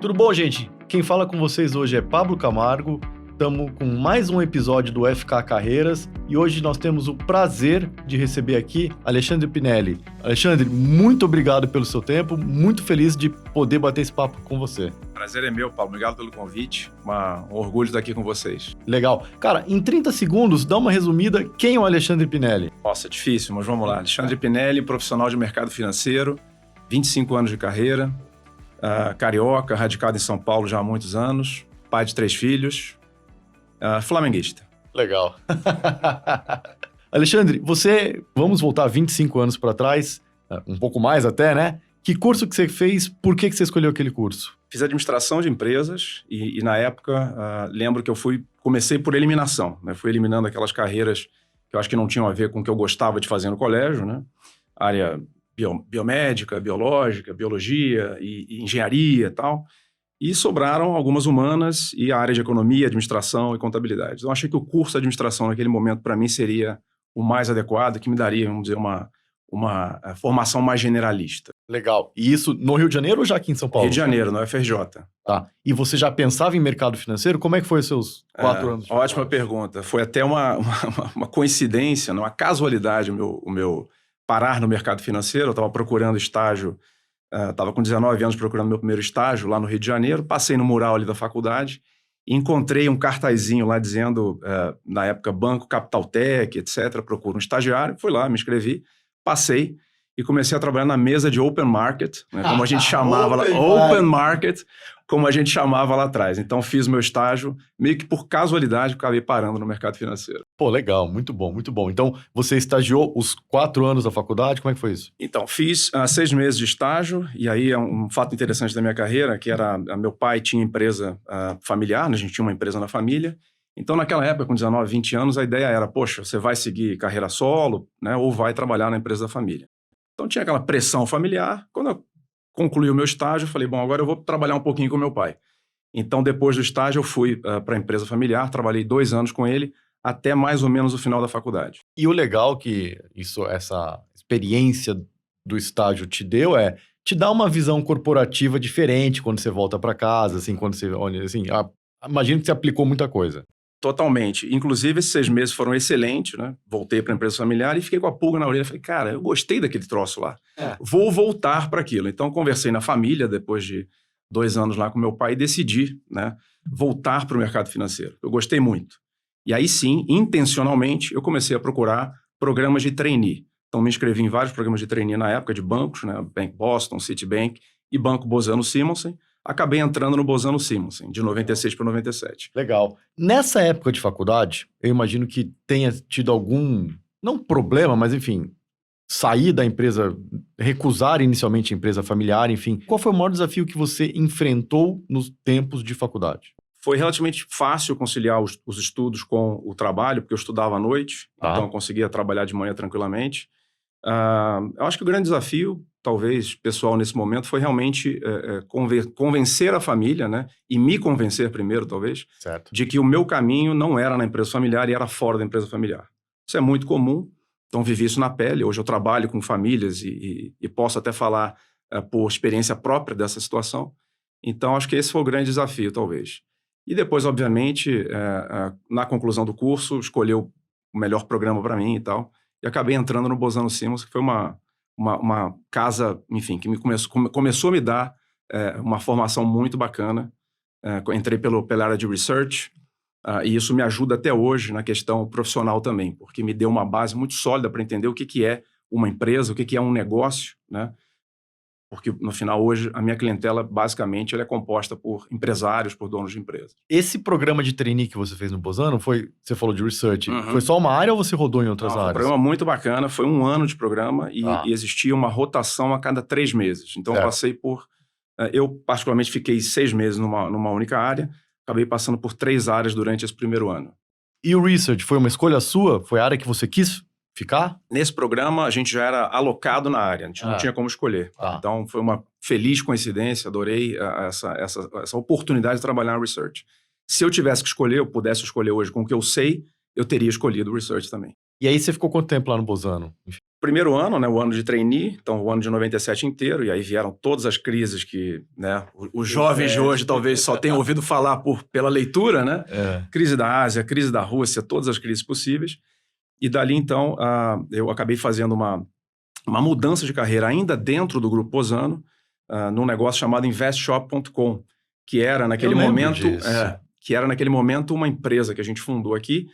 Tudo bom, gente? Quem fala com vocês hoje é Pablo Camargo. Estamos com mais um episódio do FK Carreiras e hoje nós temos o prazer de receber aqui Alexandre Pinelli. Alexandre, muito obrigado pelo seu tempo, muito feliz de poder bater esse papo com você. Prazer é meu, Paulo. Obrigado pelo convite. Um orgulho estar aqui com vocês. Legal. Cara, em 30 segundos, dá uma resumida. Quem é o Alexandre Pinelli? Nossa, é difícil, mas vamos lá. Alexandre Pinelli, profissional de mercado financeiro, 25 anos de carreira, carioca, radicado em São Paulo já há muitos anos, pai de 3 filhos, flamenguista. Legal. Alexandre, vamos voltar 25 anos para trás, um pouco mais até, né? Que curso que você fez? Por que você escolheu aquele curso? Fiz administração de empresas e na época, lembro que comecei por eliminação, né? Fui eliminando aquelas carreiras que eu acho que não tinham a ver com o que eu gostava de fazer no colégio, né? Área biomédica, biológica, biologia e engenharia e tal. E sobraram algumas humanas e a área de economia, administração e contabilidade. Então, eu achei que o curso de administração naquele momento, para mim, seria o mais adequado, que me daria, vamos dizer, uma formação mais generalista. Legal. E isso no Rio de Janeiro ou já aqui em São Paulo? Rio de Janeiro, no UFRJ. Tá. E você já pensava em mercado financeiro? Como é que foi os seus 4 anos? Ótima pergunta. Foi até uma coincidência, uma casualidade o meu parar no mercado financeiro. Eu estava procurando estágio, estava com 19 anos procurando meu primeiro estágio lá no Rio de Janeiro, passei no mural ali da faculdade e encontrei um cartazinho lá dizendo, na época, Banco Capitaltech, etc., procura um estagiário, fui lá, me inscrevi, passei e comecei a trabalhar na mesa de Open Market, né, como a gente chamava lá, Open Market, como a gente chamava lá atrás. Então, fiz meu estágio, meio que por casualidade, acabei parando no mercado financeiro. Pô, legal, muito bom, muito bom. Então, você estagiou os 4 anos da faculdade, como é que foi isso? Então, fiz 6 meses de estágio, e aí é um fato interessante da minha carreira, que era, meu pai tinha empresa familiar, né, a gente tinha uma empresa na família. Então, naquela época, com 19, 20 anos, a ideia era, poxa, você vai seguir carreira solo, né, ou vai trabalhar na empresa da família. Então, tinha aquela pressão familiar. Quando eu concluí o meu estágio, eu falei, bom, agora eu vou trabalhar um pouquinho com meu pai. Então, depois do estágio, eu fui para a empresa familiar, trabalhei 2 anos com ele, até mais ou menos o final da faculdade. E o legal que essa experiência do estágio te deu te dá uma visão corporativa diferente quando você volta para casa, assim, quando você olha, assim, imagino que você aplicou muita coisa. Totalmente. Inclusive, esses 6 meses foram excelentes, né? Voltei para a empresa familiar e fiquei com a pulga na orelha. Falei, cara, eu gostei daquele troço lá. Vou voltar para aquilo. Então, conversei na família, depois de 2 anos lá com meu pai, e decidi, né, voltar para o mercado financeiro. Eu gostei muito. E aí sim, intencionalmente, eu comecei a procurar programas de trainee. Então, me inscrevi em vários programas de trainee na época de bancos, né? Bank Boston, Citibank e Banco Bozano Simonsen. Acabei entrando no Bozano Simonsen, de 96 para 97. Legal. Nessa época de faculdade, eu imagino que tenha tido algum, não problema, mas enfim, sair da empresa, recusar inicialmente a empresa familiar, enfim. Qual foi o maior desafio que você enfrentou nos tempos de faculdade? Foi relativamente fácil conciliar os estudos com o trabalho, porque eu estudava à noite, então eu conseguia trabalhar de manhã tranquilamente. Eu acho que o grande desafio, talvez, pessoal, nesse momento, foi realmente convencer a família, né? E me convencer primeiro, talvez, certo, de que o meu caminho não era na empresa familiar e era fora da empresa familiar. Isso é muito comum, então vivi isso na pele. Hoje eu trabalho com famílias e posso até falar por experiência própria dessa situação. Então, acho que esse foi o grande desafio, talvez. E depois, obviamente, na conclusão do curso, escolheu o melhor programa para mim e tal. E acabei entrando no Bozano Simonsen, que foi uma casa, enfim, que começou a me dar uma formação muito bacana. Entrei pela área de research, e isso me ajuda até hoje na questão profissional também, porque me deu uma base muito sólida para entender o que é uma empresa, o que é um negócio, né? Porque, no final, hoje, a minha clientela, basicamente, ela é composta por empresários, por donos de empresas. Esse programa de trainee que você fez no Bozano, você falou de research, foi só uma área ou você rodou em outras áreas? Foi um programa muito bacana, foi 1 ano de programa e existia uma rotação a cada 3 meses. Então, eu passei eu, particularmente, fiquei 6 meses numa única área, acabei passando por 3 áreas durante esse primeiro ano. E o research, foi uma escolha sua? Foi a área que você quis ficar? Nesse programa, a gente já era alocado na área, a gente não tinha como escolher. Então, foi uma feliz coincidência, adorei essa oportunidade de trabalhar no research. Se eu tivesse que escolher, eu pudesse escolher hoje com o que eu sei, eu teria escolhido o research também. E aí você ficou quanto tempo lá no Bozano? primeiro ano, né, o ano de trainee, então o ano de 97 inteiro, e aí vieram todas as crises que, né, os jovens de hoje talvez só tenham ouvido falar pela leitura, né? Crise da Ásia, crise da Rússia, todas as crises possíveis. E dali, então, eu acabei fazendo uma mudança de carreira ainda dentro do Grupo Bozano, num negócio chamado investshop.com, que era naquele momento uma empresa que a gente fundou aqui,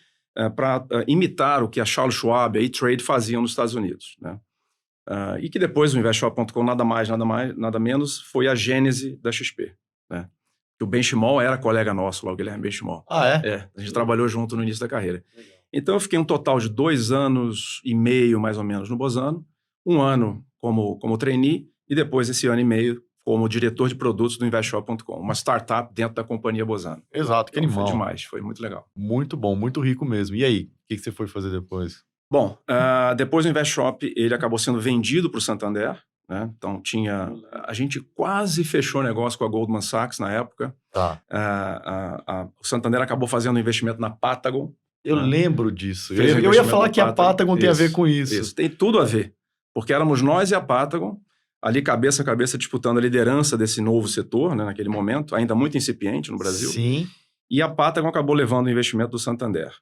para imitar o que a Charles Schwab e a E-Trade faziam nos Estados Unidos, né? E que depois o investshop.com nada menos foi a gênese da XP, né? O Benchimol era colega nosso lá, o Guilherme Benchimol. A gente trabalhou junto no início da carreira. Então eu fiquei um total de 2 anos e meio, mais ou menos, no Bozano, 1 ano como trainee e depois esse ano e meio como diretor de produtos do investshop.com, uma startup dentro da companhia Bozano. Exato, que animal. Foi demais, foi muito legal. Muito bom, muito rico mesmo. E aí, o que você foi fazer depois? Bom, depois do InvestShop, ele acabou sendo vendido para o Santander, né? Então a gente quase fechou negócio com a Goldman Sachs na época. Tá. O Santander acabou fazendo um investimento na Patagon. Eu lembro disso. Eu ia falar que a Patagon tem a ver com isso. Isso, tem tudo a ver. Porque éramos nós e a Patagon, ali cabeça a cabeça disputando a liderança desse novo setor, né, naquele momento, ainda muito incipiente no Brasil. Sim. E a Patagon acabou levando o investimento do Santander.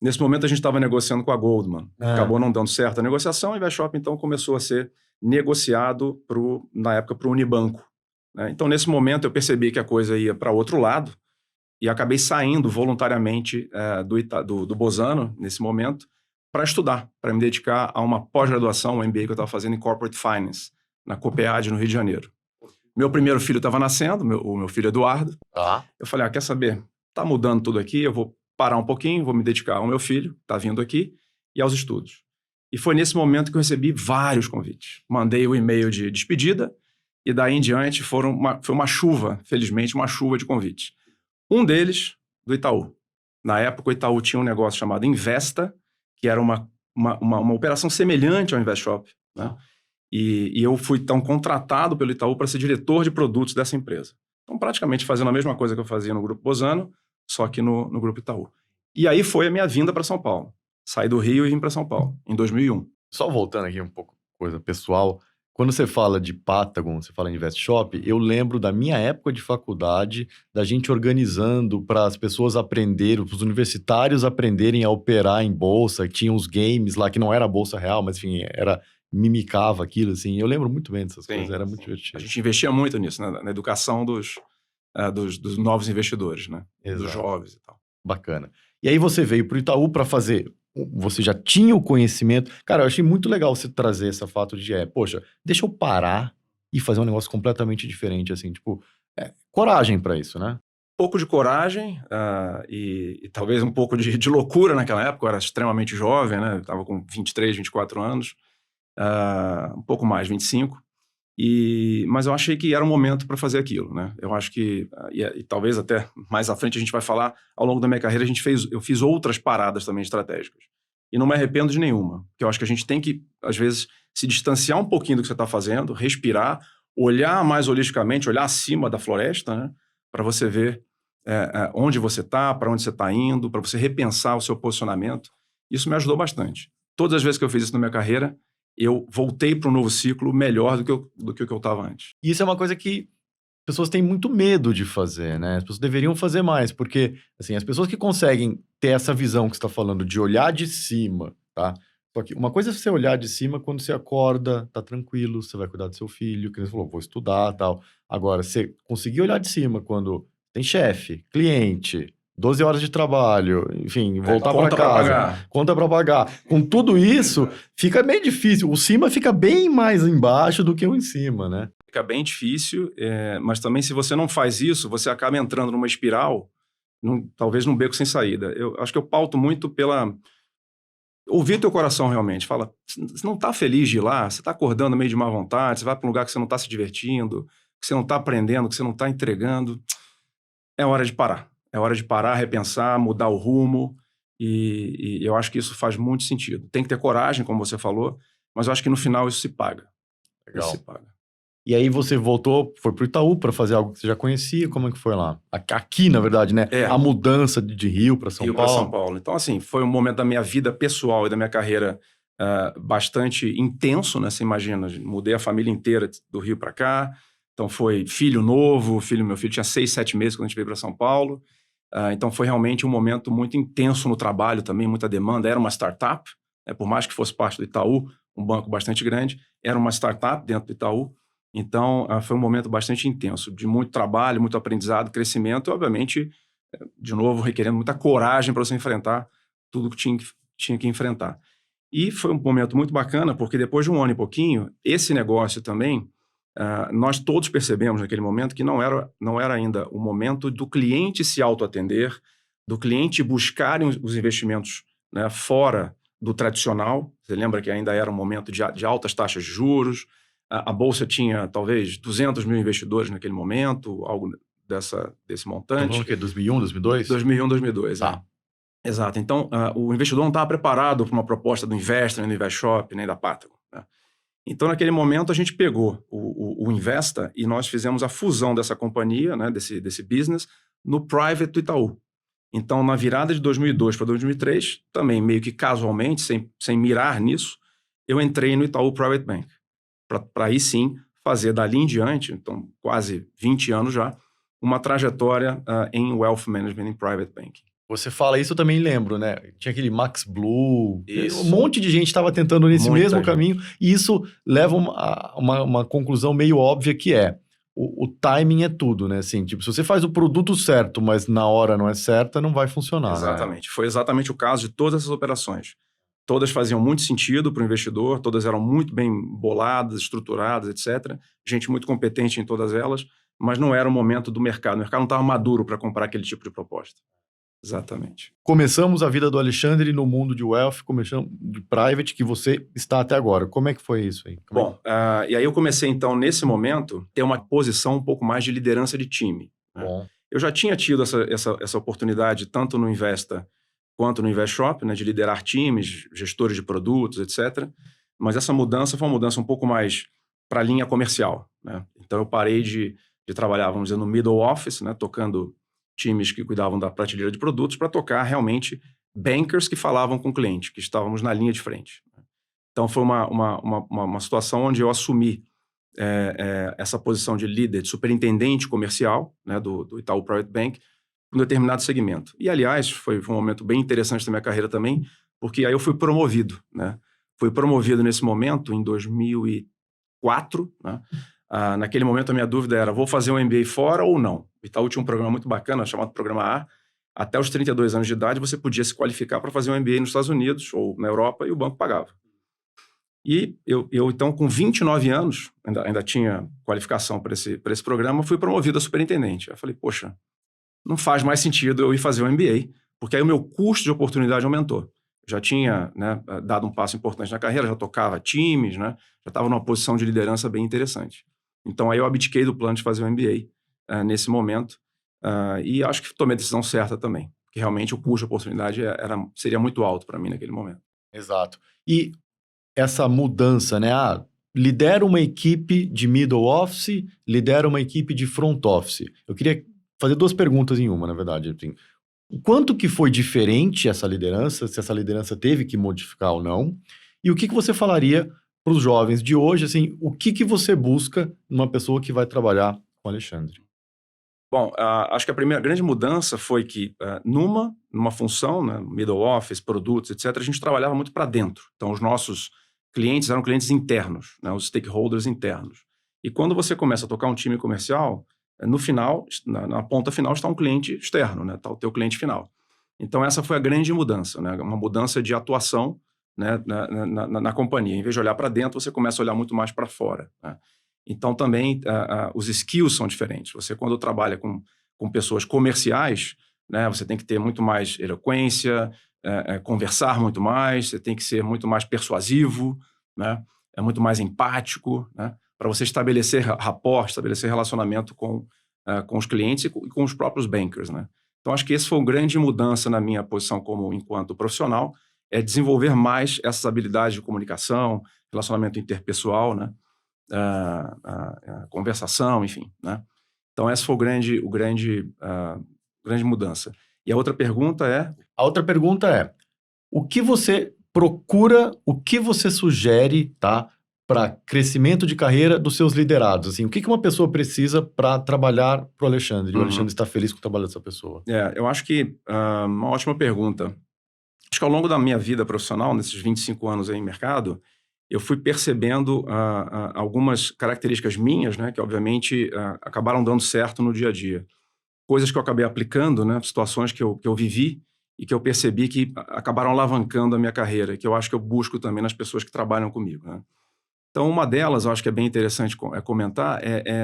Nesse momento a gente estava negociando com a Goldman. Acabou não dando certo a negociação, o InvestShop então começou a ser negociado na época para o Unibanco, né? Então nesse momento eu percebi que a coisa ia para outro lado e acabei saindo voluntariamente do Bozano nesse momento para estudar, para me dedicar a uma pós-graduação, um MBA que eu estava fazendo em Corporate Finance, na COPEAD, no Rio de Janeiro. Meu primeiro filho estava nascendo, o meu filho Eduardo. Eu falei, quer saber? Tá mudando tudo aqui, eu vou parar um pouquinho, vou me dedicar ao meu filho, tá vindo aqui, e aos estudos. E foi nesse momento que eu recebi vários convites. Mandei o e-mail de despedida, e daí em diante foi uma chuva, felizmente, uma chuva de convites. Um deles, do Itaú. Na época, o Itaú tinha um negócio chamado Investa, que era uma operação semelhante ao InvestShop, né? E eu fui, então, contratado pelo Itaú para ser diretor de produtos dessa empresa. Então, praticamente fazendo a mesma coisa que eu fazia no Grupo Bozano, só que no Grupo Itaú. E aí foi a minha vinda para São Paulo. Saí do Rio e vim para São Paulo, em 2001. Só voltando aqui um pouco, coisa pessoal. Quando você fala de Patagon, você fala em InvestShop, eu lembro da minha época de faculdade, da gente organizando para as pessoas aprenderem, os universitários aprenderem a operar em bolsa. Tinha uns games lá que não era bolsa real, mas enfim, mimicava aquilo, assim. Eu lembro muito bem dessas coisas, era muito divertido. A gente investia muito nisso, né? Na educação dos novos investidores, né? Exato. Dos jovens e tal. Bacana. E aí você veio para o Itaú para fazer... Você já tinha o conhecimento. Cara, eu achei muito legal você trazer esse fato de, poxa, deixa eu parar e fazer um negócio completamente diferente, assim, tipo, coragem para isso, né? Um pouco de coragem e talvez um pouco de loucura naquela época. Eu era extremamente jovem, né? Eu estava com 23, 24 anos, um pouco mais, 25. Mas eu achei que era o momento para fazer aquilo, né? Eu acho que, e talvez até mais à frente a gente vai falar, ao longo da minha carreira eu fiz outras paradas também estratégicas. E não me arrependo de nenhuma. Porque eu acho que a gente tem que, às vezes, se distanciar um pouquinho do que você está fazendo, respirar, olhar mais holisticamente, olhar acima da floresta, né? Para você ver onde você está, para onde você está indo, para você repensar o seu posicionamento. Isso me ajudou bastante. Todas as vezes que eu fiz isso na minha carreira, eu voltei para um novo ciclo melhor do que eu estava antes. E isso é uma coisa que as pessoas têm muito medo de fazer, né? As pessoas deveriam fazer mais, porque, assim, as pessoas que conseguem ter essa visão que você está falando, de olhar de cima, tá? Só que uma coisa é você olhar de cima quando você acorda, tá tranquilo, você vai cuidar do seu filho, que você falou, vou estudar, tal. Agora, você conseguir olhar de cima quando tem chefe, cliente... 12 horas de trabalho, enfim, voltar para casa, conta para pagar. Com tudo isso, fica bem difícil. O cima fica bem mais embaixo do que o em cima, né? Fica bem difícil, mas também se você não faz isso, você acaba entrando numa espiral, talvez num beco sem saída. Eu acho que eu pauto muito pela... Ouvir teu coração realmente. Fala, você não está feliz de ir lá, você está acordando meio de má vontade, você vai para um lugar que você não está se divertindo, que você não está aprendendo, que você não está entregando. É hora de parar. É hora de parar, repensar, mudar o rumo e eu acho que isso faz muito sentido. Tem que ter coragem, como você falou, mas eu acho que no final isso se paga. Legal. Isso se paga. E aí você voltou, foi pro Itaú para fazer algo que você já conhecia, como é que foi lá? Aqui, na verdade, né? A mudança de Rio para São Paulo. Rio para São Paulo. Então, assim, foi um momento da minha vida pessoal e da minha carreira bastante intenso, né? Você imagina, mudei a família inteira do Rio para cá, então foi filho novo, meu filho tinha 6, 7 meses quando a gente veio para São Paulo, então foi realmente um momento muito intenso no trabalho também, muita demanda, era uma startup, né? Por mais que fosse parte do Itaú, um banco bastante grande, era uma startup dentro do Itaú, então foi um momento bastante intenso, de muito trabalho, muito aprendizado, crescimento e obviamente, de novo, requerendo muita coragem para você enfrentar tudo que tinha que enfrentar. E foi um momento muito bacana, porque depois de um ano e pouquinho, esse negócio também, nós todos percebemos naquele momento que não era ainda o momento do cliente se autoatender, do cliente buscar os investimentos, né, fora do tradicional. Você lembra que ainda era um momento de altas taxas de juros, a Bolsa tinha talvez 200 mil investidores naquele momento, algo desse montante. Então, falando que 2001, 2002? 2001, 2002, Tá. Exato. Então, o investidor não estava preparado para uma proposta do Investa, nem do InvestShop, nem da Patagon, né? Então, naquele momento, a gente pegou o Investa e nós fizemos a fusão dessa companhia, né, desse business, no Private do Itaú. Então, na virada de 2002 para 2003, também meio que casualmente, sem mirar nisso, eu entrei no Itaú Private Bank, para aí sim fazer dali em diante, então quase 20 anos já, uma trajetória em Wealth Management em Private Banking. Você fala isso, eu também lembro, né? Tinha aquele Max Blue, Isso. um monte de gente estava tentando nesse Muita mesmo gente. caminho, e isso leva a uma conclusão meio óbvia que o timing é tudo, né? Assim, tipo, se você faz o produto certo, mas na hora não é certa, não vai funcionar. Exatamente. Né? Foi exatamente o caso de todas essas operações. Todas faziam muito sentido para o investidor, todas eram muito bem boladas, estruturadas, etc. Gente muito competente em todas elas, mas não era o momento do mercado. O mercado não estava maduro para comprar aquele tipo de proposta. Exatamente. Começamos a vida do Alexandre no mundo de wealth, começamos de private, que você está até agora. Como é que foi isso aí? Bom, e aí eu comecei, então, nesse momento, ter uma posição um pouco mais de liderança de time. Né? Bom. Eu já tinha tido essa oportunidade tanto no Investa quanto no InvestShop, né, de liderar times, gestores de produtos, etc. Mas essa mudança foi uma mudança um pouco mais para a linha comercial. Né? Então, eu parei de trabalhar, vamos dizer, no middle office, né, tocando times que cuidavam da prateleira de produtos, para tocar realmente bankers que falavam com o cliente, que estávamos na linha de frente. Então, foi uma situação onde eu assumi essa posição de líder, de superintendente comercial, né, do Itaú Private Bank, para um determinado segmento. E, aliás, foi um momento bem interessante da minha carreira também, porque aí eu fui promovido. Né? Fui promovido nesse momento, em 2004. Né? Naquele momento, a minha dúvida era, vou fazer um MBA fora ou não? O Itaú tinha um programa muito bacana, chamado Programa A. Até os 32 anos de idade, você podia se qualificar para fazer um MBA nos Estados Unidos ou na Europa, e o banco pagava. E eu então, com 29 anos, ainda tinha qualificação para esse programa, fui promovido a superintendente. Eu falei, poxa, não faz mais sentido eu ir fazer um MBA, porque aí o meu custo de oportunidade aumentou. Já tinha, né, dado um passo importante na carreira, já tocava times, né, já estava numa posição de liderança bem interessante. Então, aí eu abdiquei do plano de fazer um MBA nesse momento, e acho que tomei a decisão certa também, porque realmente o custo de oportunidade seria muito alto para mim naquele momento. Exato. E essa mudança, né? Lidera uma equipe de middle office, lidera uma equipe de front office. Eu queria fazer 2 perguntas em uma, na verdade. Assim, o quanto que foi diferente essa liderança, se essa liderança teve que modificar ou não, e o que você falaria para os jovens de hoje, assim, o que você busca numa pessoa que vai trabalhar com o Alexandre? Bom, acho que a primeira grande mudança foi que numa função, né, middle office, produtos, etc., a gente trabalhava muito para dentro. Então, os nossos clientes eram clientes internos, né, os stakeholders internos. E quando você começa a tocar um time comercial, no final, na ponta final, está um cliente externo, né, está o teu cliente final. Então, essa foi a grande mudança, né, uma mudança de atuação, né, na companhia. Em vez de olhar para dentro, você começa a olhar muito mais para fora, né? Então, também, os skills são diferentes. Você, quando trabalha com pessoas comerciais, né, você tem que ter muito mais eloquência, conversar muito mais, você tem que ser muito mais persuasivo, né, muito mais empático, né, para você estabelecer rapport, estabelecer relacionamento com os clientes e com os próprios bankers. Né. Então, acho que essa foi uma grande mudança na minha posição enquanto profissional, é desenvolver mais essas habilidades de comunicação, relacionamento interpessoal, né, a conversação, enfim, né? Então, essa foi grande mudança. E a outra pergunta é? A outra pergunta é, o que você procura, o que você sugere, tá? Para crescimento de carreira dos seus liderados? Assim, o que uma pessoa precisa para trabalhar para o Alexandre? E o Alexandre está feliz com o trabalho dessa pessoa. Eu acho que uma ótima pergunta. Acho que ao longo da minha vida profissional, nesses 25 anos aí em mercado, eu fui percebendo algumas características minhas, né, que obviamente acabaram dando certo no dia a dia. Coisas que eu acabei aplicando, né, situações que eu vivi e que eu percebi que acabaram alavancando a minha carreira, que eu acho que eu busco também nas pessoas que trabalham comigo, né? Então, uma delas, eu acho que é bem interessante comentar,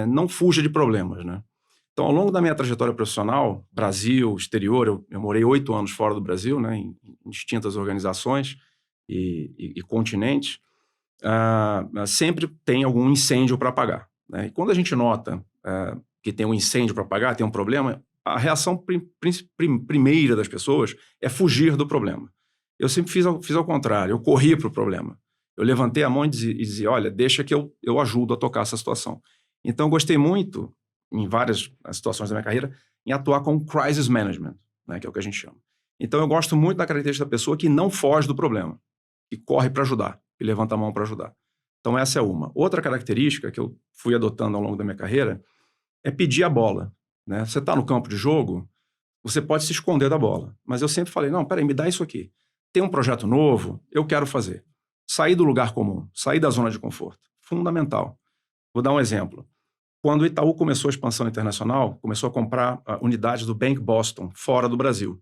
não fuja de problemas, né? Então, ao longo da minha trajetória profissional, Brasil, exterior, eu morei 8 anos fora do Brasil, né, em distintas organizações e continentes, sempre tem algum incêndio para apagar, né? E quando a gente nota que tem um incêndio para apagar, tem um problema, a reação primeira das pessoas é fugir do problema. Eu sempre fiz ao contrário, eu corri para o problema. Eu levantei a mão e dizia, olha, deixa que eu ajudo a tocar essa situação. Então, eu gostei muito, em várias situações da minha carreira, em atuar com crisis management, né, que é o que a gente chama. Então, eu gosto muito da característica da pessoa que não foge do problema, que corre para ajudar, que levanta a mão para ajudar. Então, essa é uma. Outra característica que eu fui adotando ao longo da minha carreira é pedir a bola, né? Você está no campo de jogo, você pode se esconder da bola. Mas eu sempre falei, não, peraí, me dá isso aqui. Tem um projeto novo, eu quero fazer. Sair do lugar comum, sair da zona de conforto. Fundamental. Vou dar um exemplo. Quando o Itaú começou a expansão internacional, começou a comprar unidades do Bank Boston, fora do Brasil.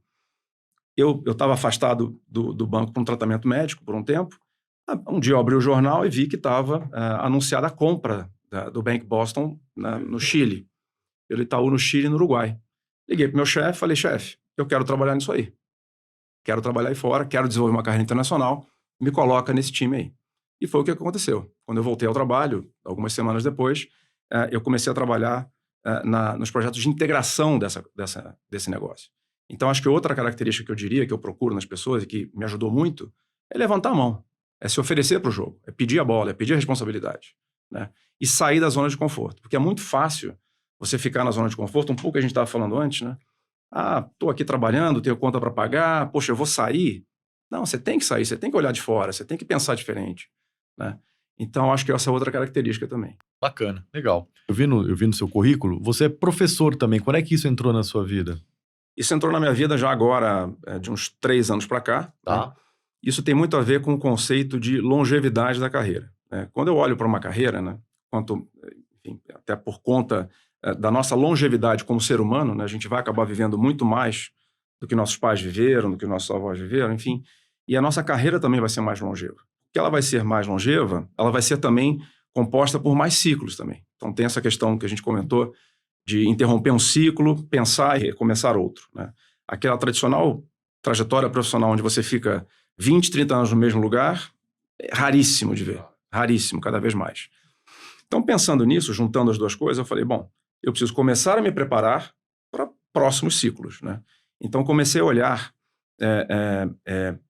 Eu estava afastado do banco para um tratamento médico por um tempo. Um dia eu abri o jornal e vi que estava anunciada a compra do Bank Boston no Chile. Pelo Itaú no Chile e no Uruguai. Liguei para o meu chefe, falei, chefe, eu quero trabalhar nisso aí. Quero trabalhar aí fora, quero desenvolver uma carreira internacional, me coloca nesse time aí. E foi o que aconteceu. Quando eu voltei ao trabalho, algumas semanas depois, eu comecei a trabalhar nos projetos de integração desse negócio. Então, acho que outra característica que eu diria, que eu procuro nas pessoas e que me ajudou muito, é levantar a mão, é se oferecer para o jogo, é pedir a bola, é pedir a responsabilidade, né? E sair da zona de conforto. Porque é muito fácil você ficar na zona de conforto, um pouco que a gente estava falando antes, né? Estou aqui trabalhando, tenho conta para pagar, poxa, eu vou sair. Não, você tem que sair, você tem que olhar de fora, você tem que pensar diferente, né? Então, acho que essa é outra característica também. Bacana, legal. Eu vi no seu currículo, você é professor também. Quando é que isso entrou na sua vida? Isso entrou na minha vida já agora, de uns 3 anos para cá. Tá. Né? Isso tem muito a ver com o conceito de longevidade da carreira, né? Quando eu olho para uma carreira, né, enfim, até por conta da nossa longevidade como ser humano, né, a gente vai acabar vivendo muito mais do que nossos pais viveram, do que nossos avós viveram, enfim, e a nossa carreira também vai ser mais longeva. Que ela vai ser mais longeva, ela vai ser também composta por mais ciclos também. Então tem essa questão que a gente comentou de interromper um ciclo, pensar e recomeçar outro, né? Aquela tradicional trajetória profissional onde você fica 20, 30 anos no mesmo lugar, é raríssimo de ver. Raríssimo, cada vez mais. Então, pensando nisso, juntando as duas coisas, eu falei, bom, eu preciso começar a me preparar para próximos ciclos, né? Então, comecei a olhar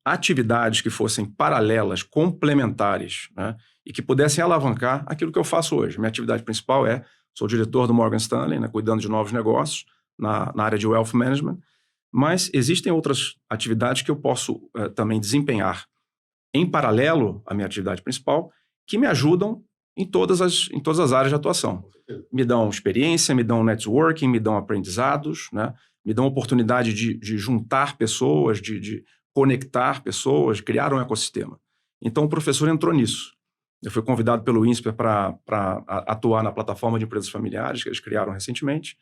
atividades que fossem paralelas, complementares, né? E que pudessem alavancar aquilo que eu faço hoje. Minha atividade principal sou diretor do Morgan Stanley, né, cuidando de novos negócios na área de Wealth Management, mas existem outras atividades que eu posso também desempenhar em paralelo à minha atividade principal, que me ajudam em todas as áreas de atuação. Me dão experiência, me dão networking, me dão aprendizados, né? Me dão oportunidade de juntar pessoas, de conectar pessoas, de criar um ecossistema. Então, o professor entrou nisso. Eu fui convidado pelo INSPER para atuar na plataforma de empresas familiares que eles criaram recentemente,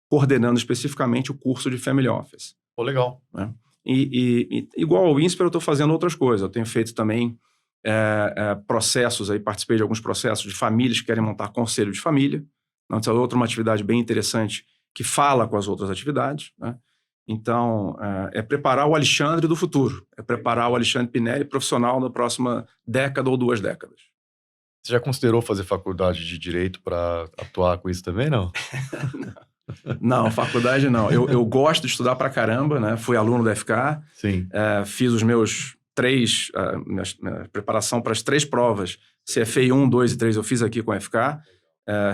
coordenando especificamente o curso de Family Office. Pô, legal. Né? E igual ao INSPER, eu estou fazendo outras coisas. Eu tenho feito também processos, participei de alguns processos de famílias que querem montar conselho de família. Então, essa é uma atividade bem interessante que fala com as outras atividades, né? Então, é preparar o Alexandre do futuro. É preparar o Alexandre Pinelli profissional na próxima década ou 2 décadas. Você já considerou fazer faculdade de Direito para atuar com isso também, não? Não, faculdade não. Eu gosto de estudar pra caramba, né? Fui aluno da FK. Sim. Fiz os meus minha preparação para as 3 provas. CFA 1, 2 e 3 eu fiz aqui com a FK.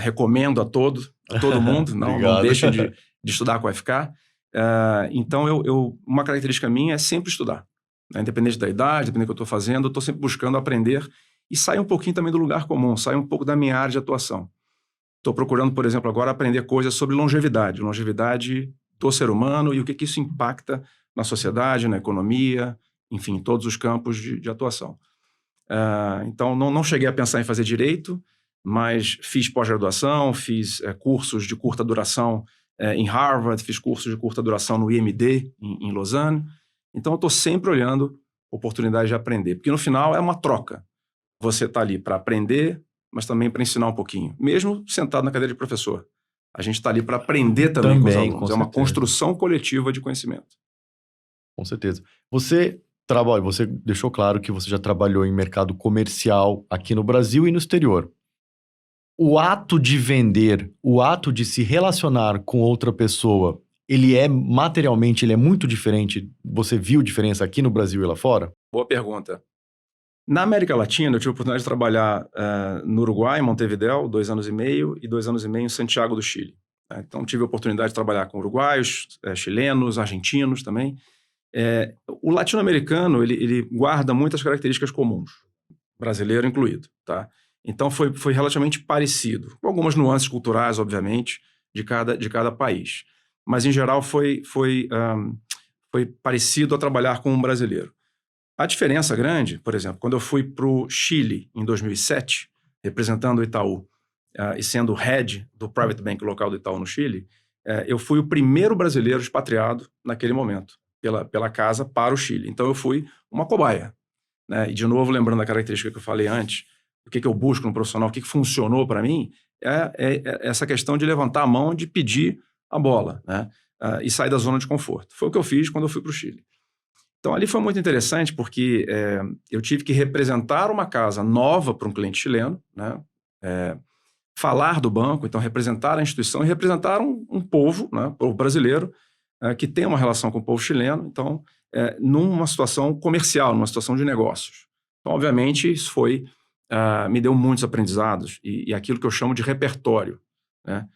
Recomendo a todo mundo. Não deixem de estudar com a FK. Então, uma característica minha é sempre estudar. né? Independente da idade, independente do que eu estou fazendo, eu estou sempre buscando aprender e sair um pouquinho também do lugar comum, sair um pouco da minha área de atuação. Estou procurando, por exemplo, agora aprender coisas sobre longevidade do ser humano e o que isso impacta na sociedade, na economia, enfim, em todos os campos de atuação. Então, não cheguei a pensar em fazer direito, mas fiz pós-graduação, fiz cursos de curta duração em Harvard, fiz cursos de curta duração no IMD, em Lausanne. Então, eu estou sempre olhando oportunidades de aprender, porque no final é uma troca. Você está ali para aprender, mas também para ensinar um pouquinho, mesmo sentado na cadeira de professor. A gente está ali para aprender também com os alunos. É uma construção coletiva de conhecimento. Com certeza. Você deixou claro que você já trabalhou em mercado comercial aqui no Brasil e no exterior. O ato de vender, o ato de se relacionar com outra pessoa, materialmente, ele é muito diferente? Você viu diferença aqui no Brasil e lá fora? Boa pergunta. Na América Latina, eu tive a oportunidade de trabalhar no Uruguai, em Montevidéu, 2 anos e meio, e 2 anos e meio em Santiago do Chile. Então, tive a oportunidade de trabalhar com uruguaios, chilenos, argentinos também. O latino-americano, ele guarda muitas características comuns, brasileiro incluído, tá? Então, foi relativamente parecido, com algumas nuances culturais, obviamente, de cada país. Mas, em geral, foi parecido a trabalhar com um brasileiro. A diferença grande, por exemplo, quando eu fui para o Chile, em 2007, representando o Itaú, e sendo head do private bank local do Itaú no Chile, eu fui o primeiro brasileiro expatriado naquele momento, pela casa para o Chile. Então, eu fui uma cobaia, né? E, de novo, lembrando a característica que eu falei antes, o que eu busco no profissional, o que funcionou para mim, é essa questão de levantar a mão, de pedir a bola, né? E sair da zona de conforto. Foi o que eu fiz quando eu fui para o Chile. Então, ali foi muito interessante porque eu tive que representar uma casa nova para um cliente chileno, né? Falar do banco, então representar a instituição e representar um povo, né? O povo brasileiro, que tem uma relação com o povo chileno, então, numa situação comercial, numa situação de negócios. Então, obviamente, isso me deu muitos aprendizados e aquilo que eu chamo de repertório, né?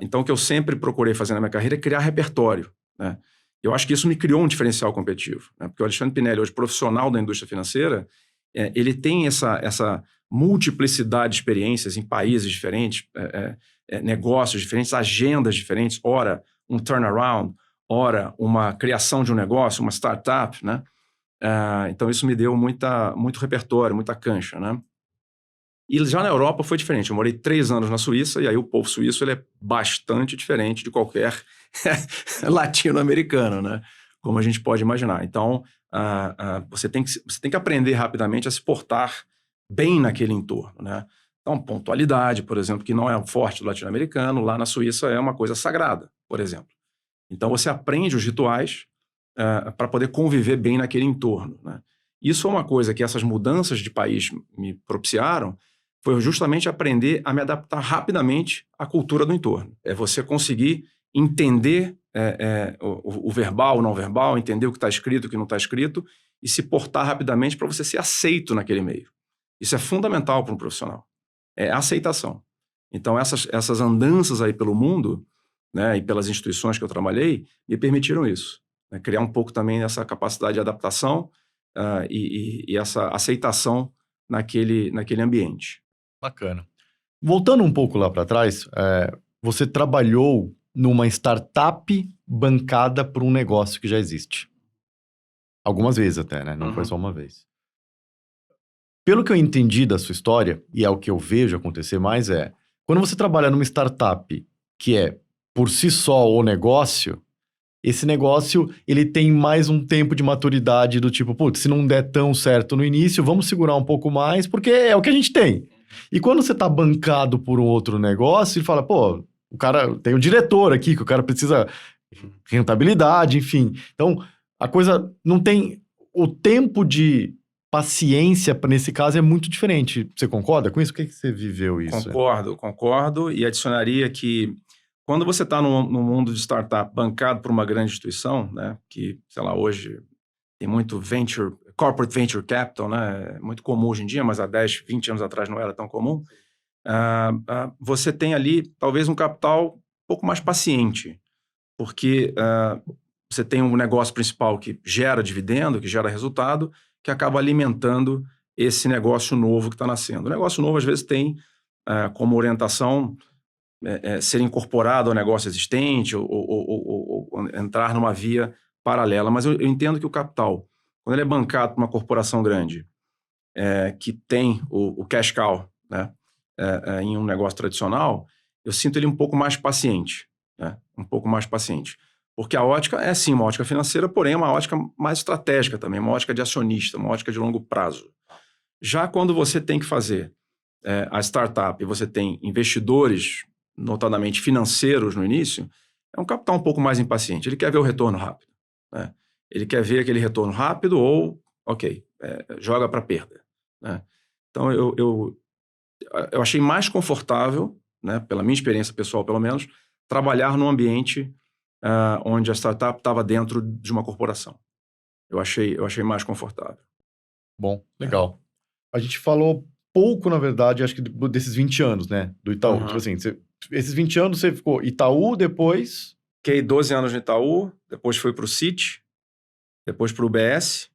Então, o que eu sempre procurei fazer na minha carreira é criar repertório, né? Eu acho que isso me criou um diferencial competitivo, né? Porque o Alexandre Pinelli, hoje profissional da indústria financeira, ele tem essa multiplicidade de experiências em países diferentes, negócios diferentes, agendas diferentes, ora um turnaround, ora uma criação de um negócio, uma startup, né? Então isso me deu muito repertório, muita cancha, né? E já na Europa foi diferente. Eu morei 3 anos na Suíça e aí o povo suíço ele é bastante diferente de qualquer latino-americano, né? Como a gente pode imaginar. Então, você tem que aprender rapidamente a se portar bem naquele entorno, né? Então, pontualidade, por exemplo, que não é forte do latino-americano, lá na Suíça é uma coisa sagrada, por exemplo. Então, você aprende os rituais para poder conviver bem naquele entorno, né? Isso é uma coisa que essas mudanças de país me propiciaram, foi justamente aprender a me adaptar rapidamente à cultura do entorno. É você conseguir entender o verbal, o não verbal, entender o que está escrito, o que não está escrito, e se portar rapidamente para você ser aceito naquele meio. Isso é fundamental para um profissional. É a aceitação. Então, essas andanças aí pelo mundo, né, e pelas instituições que eu trabalhei, me permitiram isso, né, criar um pouco também essa capacidade de adaptação e essa aceitação naquele ambiente. Bacana. Voltando um pouco lá para trás, você trabalhou numa startup bancada por um negócio que já existe. Algumas vezes até, né? Não foi só uma vez. Pelo que eu entendi da sua história, e é o que eu vejo acontecer mais, quando você trabalha numa startup que é por si só o negócio, esse negócio, ele tem mais um tempo de maturidade do tipo, putz, se não der tão certo no início, vamos segurar um pouco mais, porque é o que a gente tem. E quando você tá bancado por um outro negócio, ele fala, pô, o cara tem o diretor aqui, que o cara precisa rentabilidade, enfim. Então, a coisa não tem... O tempo de paciência, nesse caso, é muito diferente. Você concorda com isso? O que você viveu isso? Concordo. E adicionaria que quando você está no mundo de startup bancado por uma grande instituição, né, que, sei lá, hoje tem muito corporate venture capital, né, é muito comum hoje em dia, mas há 10, 20 anos atrás não era tão comum, você tem ali talvez um capital um pouco mais paciente, porque você tem um negócio principal que gera dividendo, que gera resultado, que acaba alimentando esse negócio novo que está nascendo. O negócio novo, às vezes, tem como orientação ser incorporado ao negócio existente ou entrar numa via paralela. Mas eu entendo que o capital, quando ele é bancado por uma corporação grande, que tem o cash cow, né, em um negócio tradicional, eu sinto ele um pouco mais paciente, né, um pouco mais paciente. Porque a ótica é, sim, uma ótica financeira, porém é uma ótica mais estratégica também, uma ótica de acionista, uma ótica de longo prazo. Já quando você tem que fazer a startup e você tem investidores, notadamente financeiros no início, é um capital um pouco mais impaciente. Ele quer ver o retorno rápido, né? Ele quer ver aquele retorno rápido ou, joga para perda, né? Então, eu achei mais confortável, né, pela minha experiência pessoal, pelo menos, trabalhar num ambiente onde a startup estava dentro de uma corporação. Eu achei mais confortável. Bom, legal. A gente falou pouco, na verdade, acho que desses 20 anos, né, do Itaú. Uhum. Tipo assim, esses 20 anos você ficou Itaú, depois... Fiquei 12 anos no Itaú, depois fui para o Citi, depois para o UBS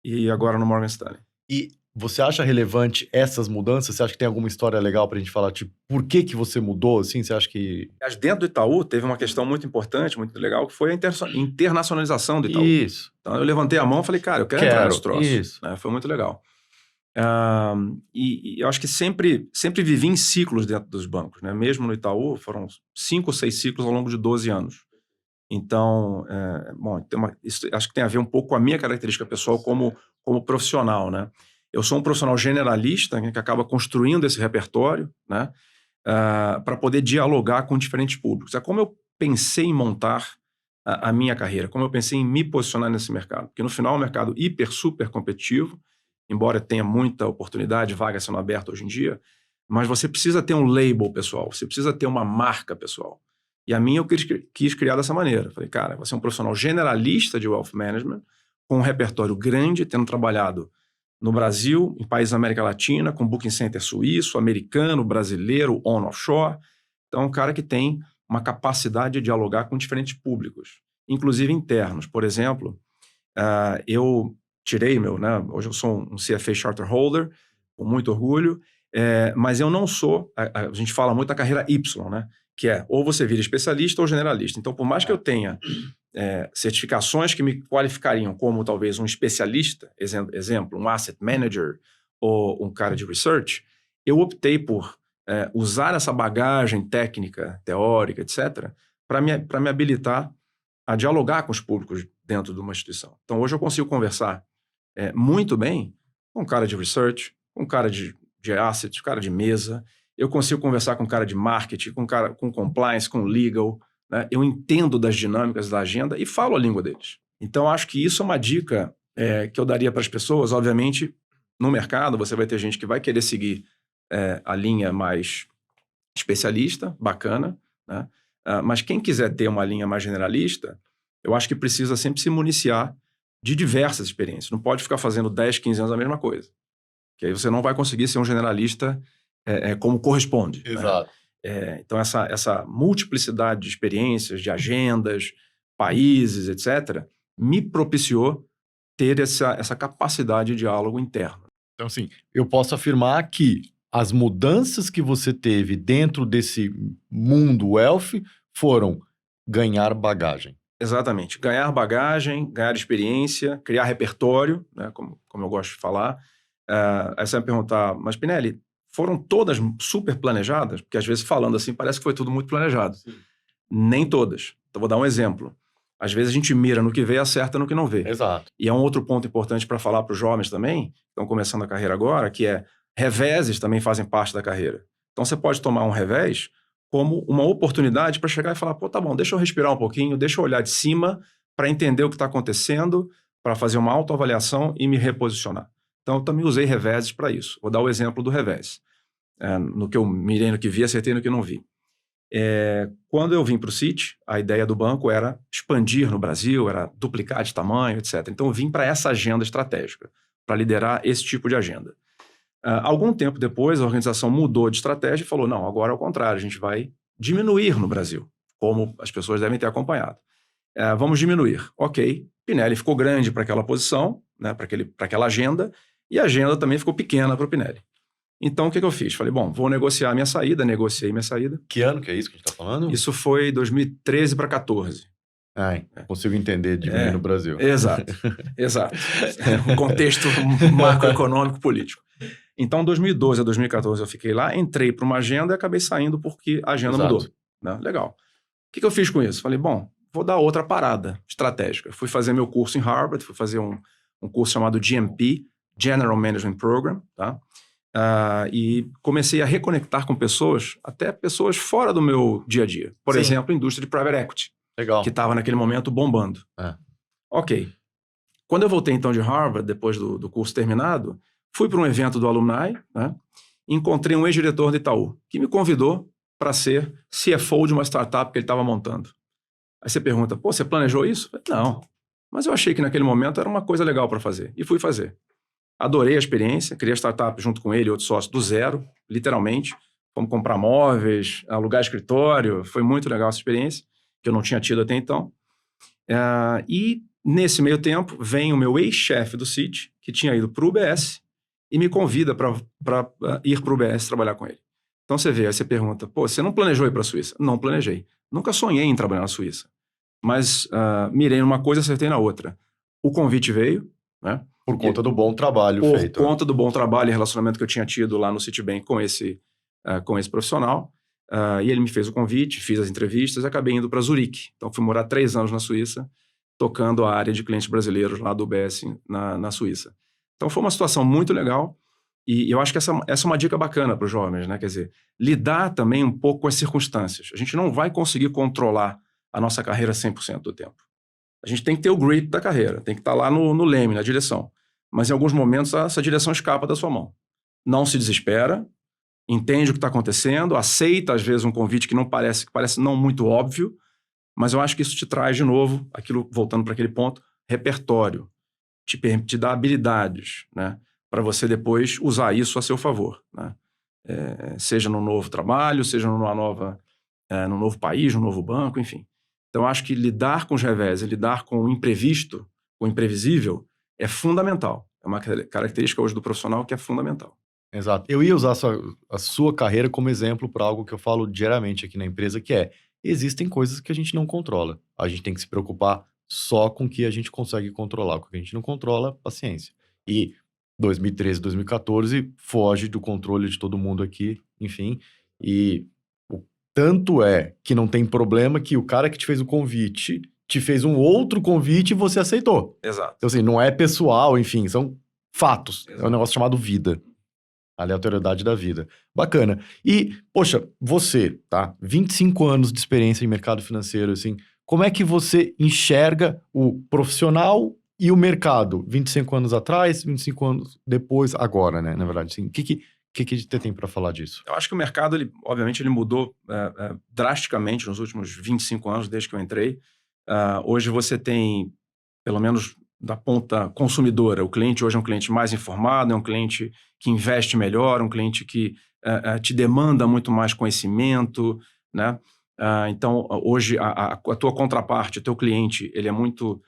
e agora no Morgan Stanley. E você acha relevante essas mudanças? Você acha que tem alguma história legal pra gente falar, tipo, por que você mudou, assim? Você acha que... Mas dentro do Itaú teve uma questão muito importante, muito legal, que foi a internacionalização do Itaú. Isso. Então eu levantei a mão e falei, cara, eu quero entrar nesse troço. Isso. Né? Foi muito legal. E eu acho que sempre vivi em ciclos dentro dos bancos, né? Mesmo no Itaú, foram 5 ou 6 ciclos ao longo de 12 anos. Então, isso acho que tem a ver um pouco com a minha característica pessoal como profissional, né? Eu sou um profissional generalista, né, que acaba construindo esse repertório, né, para poder dialogar com diferentes públicos. É como eu pensei em montar a minha carreira, como eu pensei em me posicionar nesse mercado. Porque no final é um mercado hiper, super competitivo, embora tenha muita oportunidade, vaga sendo aberta hoje em dia, mas você precisa ter um label pessoal, você precisa ter uma marca pessoal. E a minha eu quis criar dessa maneira. Falei, cara, você é um profissional generalista de wealth management, com um repertório grande, tendo trabalhado no Brasil, em países da América Latina, com booking center suíço, americano, brasileiro, on-offshore. Então, é um cara que tem uma capacidade de dialogar com diferentes públicos, inclusive internos. Por exemplo, eu tirei hoje eu sou um CFA Charter Holder, com muito orgulho, mas eu não sou, a gente fala muito da carreira Y, né? Que é ou você vira especialista ou generalista. Então, por mais que eu tenha certificações que me qualificariam como talvez um especialista, exemplo, um asset manager ou um cara de research, eu optei por usar essa bagagem técnica, teórica, etc., para me habilitar a dialogar com os públicos dentro de uma instituição. Então, hoje eu consigo conversar muito bem com um cara de research, com um cara de assets, cara de mesa. Eu consigo conversar com um cara de marketing, com compliance, com legal, né? Eu entendo das dinâmicas da agenda e falo a língua deles. Então, acho que isso é uma dica que eu daria para as pessoas. Obviamente, no mercado, você vai ter gente que vai querer seguir a linha mais especialista, bacana, né? Mas quem quiser ter uma linha mais generalista, eu acho que precisa sempre se municiar de diversas experiências. Não pode ficar fazendo 10, 15 anos a mesma coisa. Que aí você não vai conseguir ser um generalista como corresponde. Exato. Né? Então, essa multiplicidade de experiências, de agendas, países, etc., me propiciou ter essa capacidade de diálogo interno. Então, assim, eu posso afirmar que as mudanças que você teve dentro desse mundo wealth foram ganhar bagagem. Exatamente. Ganhar bagagem, ganhar experiência, criar repertório, né, como eu gosto de falar. Aí você vai perguntar, mas Pinelli, foram todas super planejadas? Porque às vezes falando assim parece que foi tudo muito planejado. Sim. Nem todas. Então vou dar um exemplo. Às vezes a gente mira no que vê e acerta no que não vê. Exato. E é um outro ponto importante para falar para os jovens também, que estão começando a carreira agora, que é reveses também fazem parte da carreira. Então você pode tomar um revés como uma oportunidade para chegar e falar, pô, tá bom, deixa eu respirar um pouquinho, deixa eu olhar de cima para entender o que está acontecendo, para fazer uma autoavaliação e me reposicionar. Então, eu também usei reveses para isso. Vou dar o exemplo do revés. No que eu mirei no que vi, acertei no que não vi. Quando eu vim para o Citi, a ideia do banco era expandir no Brasil, era duplicar de tamanho, etc. Então, eu vim para essa agenda estratégica, para liderar esse tipo de agenda. Algum tempo depois, a organização mudou de estratégia e falou, não, agora é o contrário, a gente vai diminuir no Brasil, como as pessoas devem ter acompanhado. Vamos diminuir. Ok. Pinelli ficou grande para aquela posição, né, para aquela agenda, e a agenda também ficou pequena para o Pinelli. Então, o que eu fiz? Falei, bom, vou negociar minha saída, negociei minha saída. Que ano que é isso que a gente está falando? Isso foi 2013 para 14. Consigo entender diminuir no Brasil. Exato. Um contexto macroeconômico político. Então, 2012 a 2014 eu fiquei lá, entrei para uma agenda e acabei saindo porque a agenda mudou. Né? Legal. O que eu fiz com isso? Falei, bom, vou dar outra parada estratégica. Fui fazer meu curso em Harvard, fui fazer um curso chamado GMP, General Management Program, tá? E comecei a reconectar com pessoas, até pessoas fora do meu dia a dia. Por exemplo, a indústria de private equity. Legal. Que estava naquele momento bombando. Ok. Quando eu voltei então de Harvard, depois do curso terminado, fui para um evento do Alumni, né? Encontrei um ex-diretor do Itaú, que me convidou para ser CFO de uma startup que ele estava montando. Aí você pergunta, pô, você planejou isso? Não, mas eu achei que naquele momento era uma coisa legal para fazer, e fui fazer. Adorei a experiência, criei a startup junto com ele e outro sócio do zero, literalmente. Fomos comprar móveis, alugar escritório, foi muito legal essa experiência, que eu não tinha tido até então. E nesse meio tempo, vem o meu ex-chefe do Citi, que tinha ido para o UBS, e me convida para ir para o UBS trabalhar com ele. Então você vê, aí você pergunta, pô, você não planejou ir para a Suíça? Não planejei. Nunca sonhei em trabalhar na Suíça. Mas mirei numa coisa, acertei na outra. O convite veio, né? Por conta do bom trabalho feito. Por conta do bom trabalho e relacionamento que eu tinha tido lá no Citibank com esse profissional. E ele me fez o convite, fiz as entrevistas e acabei indo para Zurique. Então fui morar 3 anos na Suíça, tocando a área de clientes brasileiros lá do UBS na Suíça. Então foi uma situação muito legal e eu acho que essa é uma dica bacana para os jovens, né? Quer dizer, lidar também um pouco com as circunstâncias. A gente não vai conseguir controlar a nossa carreira 100% do tempo. A gente tem que ter o grip da carreira, tem que estar lá no leme, na direção. Mas em alguns momentos essa direção escapa da sua mão. Não se desespera, entende o que está acontecendo, aceita às vezes um convite que parece não muito óbvio, mas eu acho que isso te traz de novo, aquilo, voltando para aquele ponto, repertório, te dá habilidades, né, para você depois usar isso a seu favor, né? Seja no novo trabalho, seja num novo país, num novo banco, enfim. Então eu acho que lidar com os revés, lidar com o imprevisto, com o imprevisível, é fundamental. É uma característica hoje do profissional que é fundamental. Exato. Eu ia usar a sua carreira como exemplo para algo que eu falo diariamente aqui na empresa, que existem coisas que a gente não controla. A gente tem que se preocupar só com o que a gente consegue controlar. O que a gente não controla, paciência. E 2013, 2014 foge do controle de todo mundo aqui, enfim. E o tanto é que não tem problema que o cara que te fez o convite te fez um outro convite e você aceitou. Exato. Então, assim, não é pessoal, enfim, são fatos. Exato. É um negócio chamado vida. Aleatoriedade da vida. Bacana. E, poxa, você, tá? 25 anos de experiência em mercado financeiro, assim, como é que você enxerga o profissional e o mercado? 25 anos atrás, 25 anos depois, agora, né? Na verdade, assim, o que você tem para falar disso? Eu acho que o mercado, obviamente, ele mudou drasticamente nos últimos 25 anos, desde que eu entrei. Hoje você tem, pelo menos da ponta consumidora, o cliente hoje é um cliente mais informado, é um cliente que investe melhor, um cliente que te demanda muito mais conhecimento, né? Então, hoje, a tua contraparte, o teu cliente, ele é muito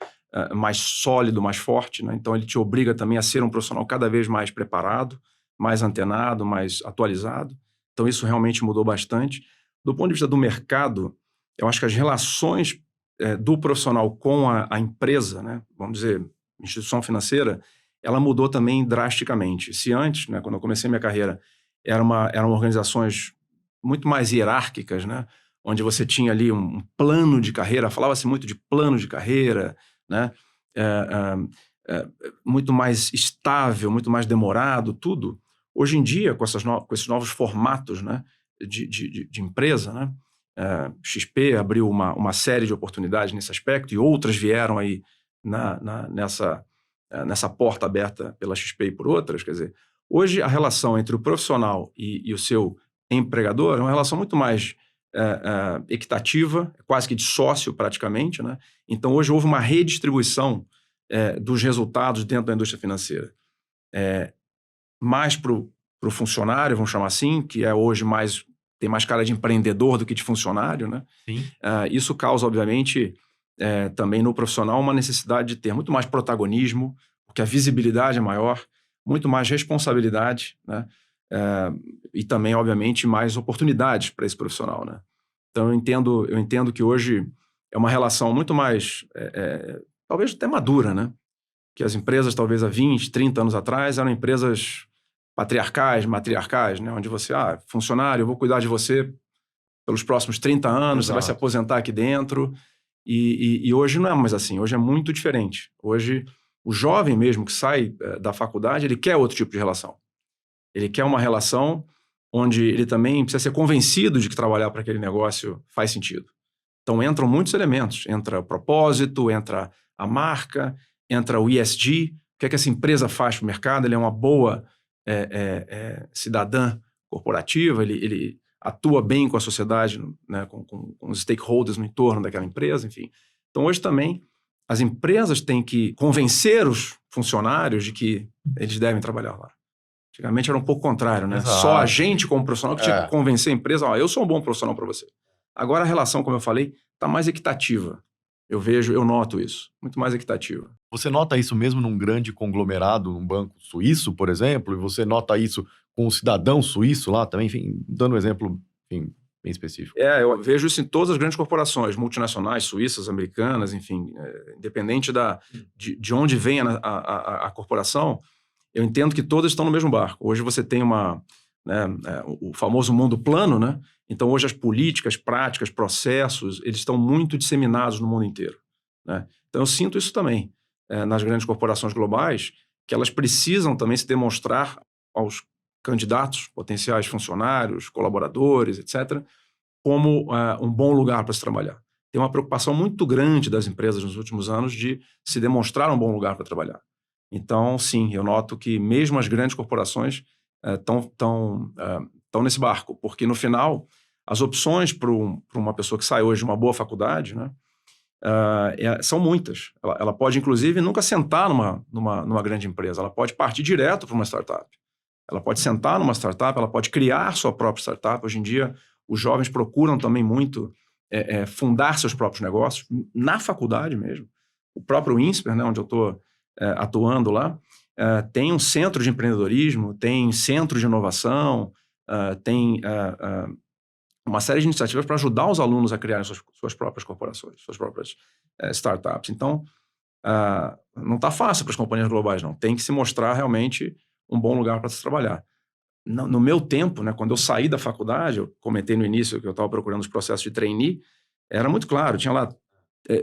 mais sólido, mais forte, né? Então, ele te obriga também a ser um profissional cada vez mais preparado, mais antenado, mais atualizado. Então, isso realmente mudou bastante. Do ponto de vista do mercado, eu acho que as relações do profissional com a empresa, né, vamos dizer, instituição financeira, ela mudou também drasticamente. Se antes, né, quando eu comecei minha carreira, eram organizações muito mais hierárquicas, né, onde você tinha ali um plano de carreira, falava-se muito de plano de carreira, né, muito mais estável, muito mais demorado, tudo. Hoje em dia, com esses novos formatos, né, de empresa, né, XP abriu uma série de oportunidades nesse aspecto e outras vieram aí nessa porta aberta pela XP e por outras. Quer dizer, hoje a relação entre o profissional e o seu empregador é uma relação muito mais equitativa, quase que de sócio praticamente, né? Então hoje houve uma redistribuição dos resultados dentro da indústria financeira. Mais para o funcionário, vamos chamar assim, que é hoje tem mais cara de empreendedor do que de funcionário, né? Sim. Isso causa, obviamente, também no profissional uma necessidade de ter muito mais protagonismo, porque a visibilidade é maior, muito mais responsabilidade, né? E também, obviamente, mais oportunidades para esse profissional, né? Então, eu entendo que hoje é uma relação muito mais, talvez até madura, né? Que as empresas, talvez há 20, 30 anos atrás, eram empresas patriarcais, matriarcais, né? Onde você, funcionário, eu vou cuidar de você pelos próximos 30 anos, você vai se aposentar aqui dentro. E hoje não é mais assim, hoje é muito diferente. Hoje, o jovem mesmo que sai da faculdade, ele quer outro tipo de relação. Ele quer uma relação onde ele também precisa ser convencido de que trabalhar para aquele negócio faz sentido. Então, entram muitos elementos. Entra o propósito, entra a marca, entra o ESG. O que é que essa empresa faz para o mercado? Ele é uma boa cidadã corporativa, ele atua bem com a sociedade, né, com os stakeholders no entorno daquela empresa, enfim. Então, hoje também, as empresas têm que convencer os funcionários de que eles devem trabalhar lá. Antigamente era um pouco contrário, né? Exato. Só a gente, como profissional, que tinha que convencer a empresa, eu sou um bom profissional para você. Agora a relação, como eu falei, está mais equitativa. Eu noto isso, muito mais equitativa. Você nota isso mesmo num grande conglomerado, num banco suíço, por exemplo, e você nota isso com um cidadão suíço lá também, enfim, dando um exemplo, enfim, bem específico. Eu vejo isso em todas as grandes corporações, multinacionais, suíças, americanas, enfim, independente de onde venha a corporação, eu entendo que todas estão no mesmo barco. Hoje você tem o famoso mundo plano, né? Então hoje as políticas, práticas, processos, eles estão muito disseminados no mundo inteiro, né? Então eu sinto isso também nas grandes corporações globais, que elas precisam também se demonstrar aos candidatos, potenciais funcionários, colaboradores, etc., como um bom lugar para se trabalhar. Tem uma preocupação muito grande das empresas nos últimos anos de se demonstrar um bom lugar para trabalhar. Então, sim, eu noto que mesmo as grandes corporações estão nesse barco, porque no final, as opções para uma pessoa que sai hoje de uma boa faculdade, né, são muitas. Ela pode, inclusive, nunca sentar numa grande empresa, ela pode partir direto para uma startup. Ela pode sentar numa startup, ela pode criar sua própria startup. Hoje em dia, os jovens procuram também muito fundar seus próprios negócios, na faculdade mesmo. O próprio INSPER, né, onde eu estou atuando lá, tem um centro de empreendedorismo, tem centro de inovação, tem uma série de iniciativas para ajudar os alunos a criarem suas próprias corporações, suas próprias startups. Então, não está fácil para as companhias globais, não. Tem que se mostrar realmente um bom lugar para se trabalhar. No meu tempo, né, quando eu saí da faculdade, eu comentei no início que eu estava procurando os processos de trainee, era muito claro, tinha lá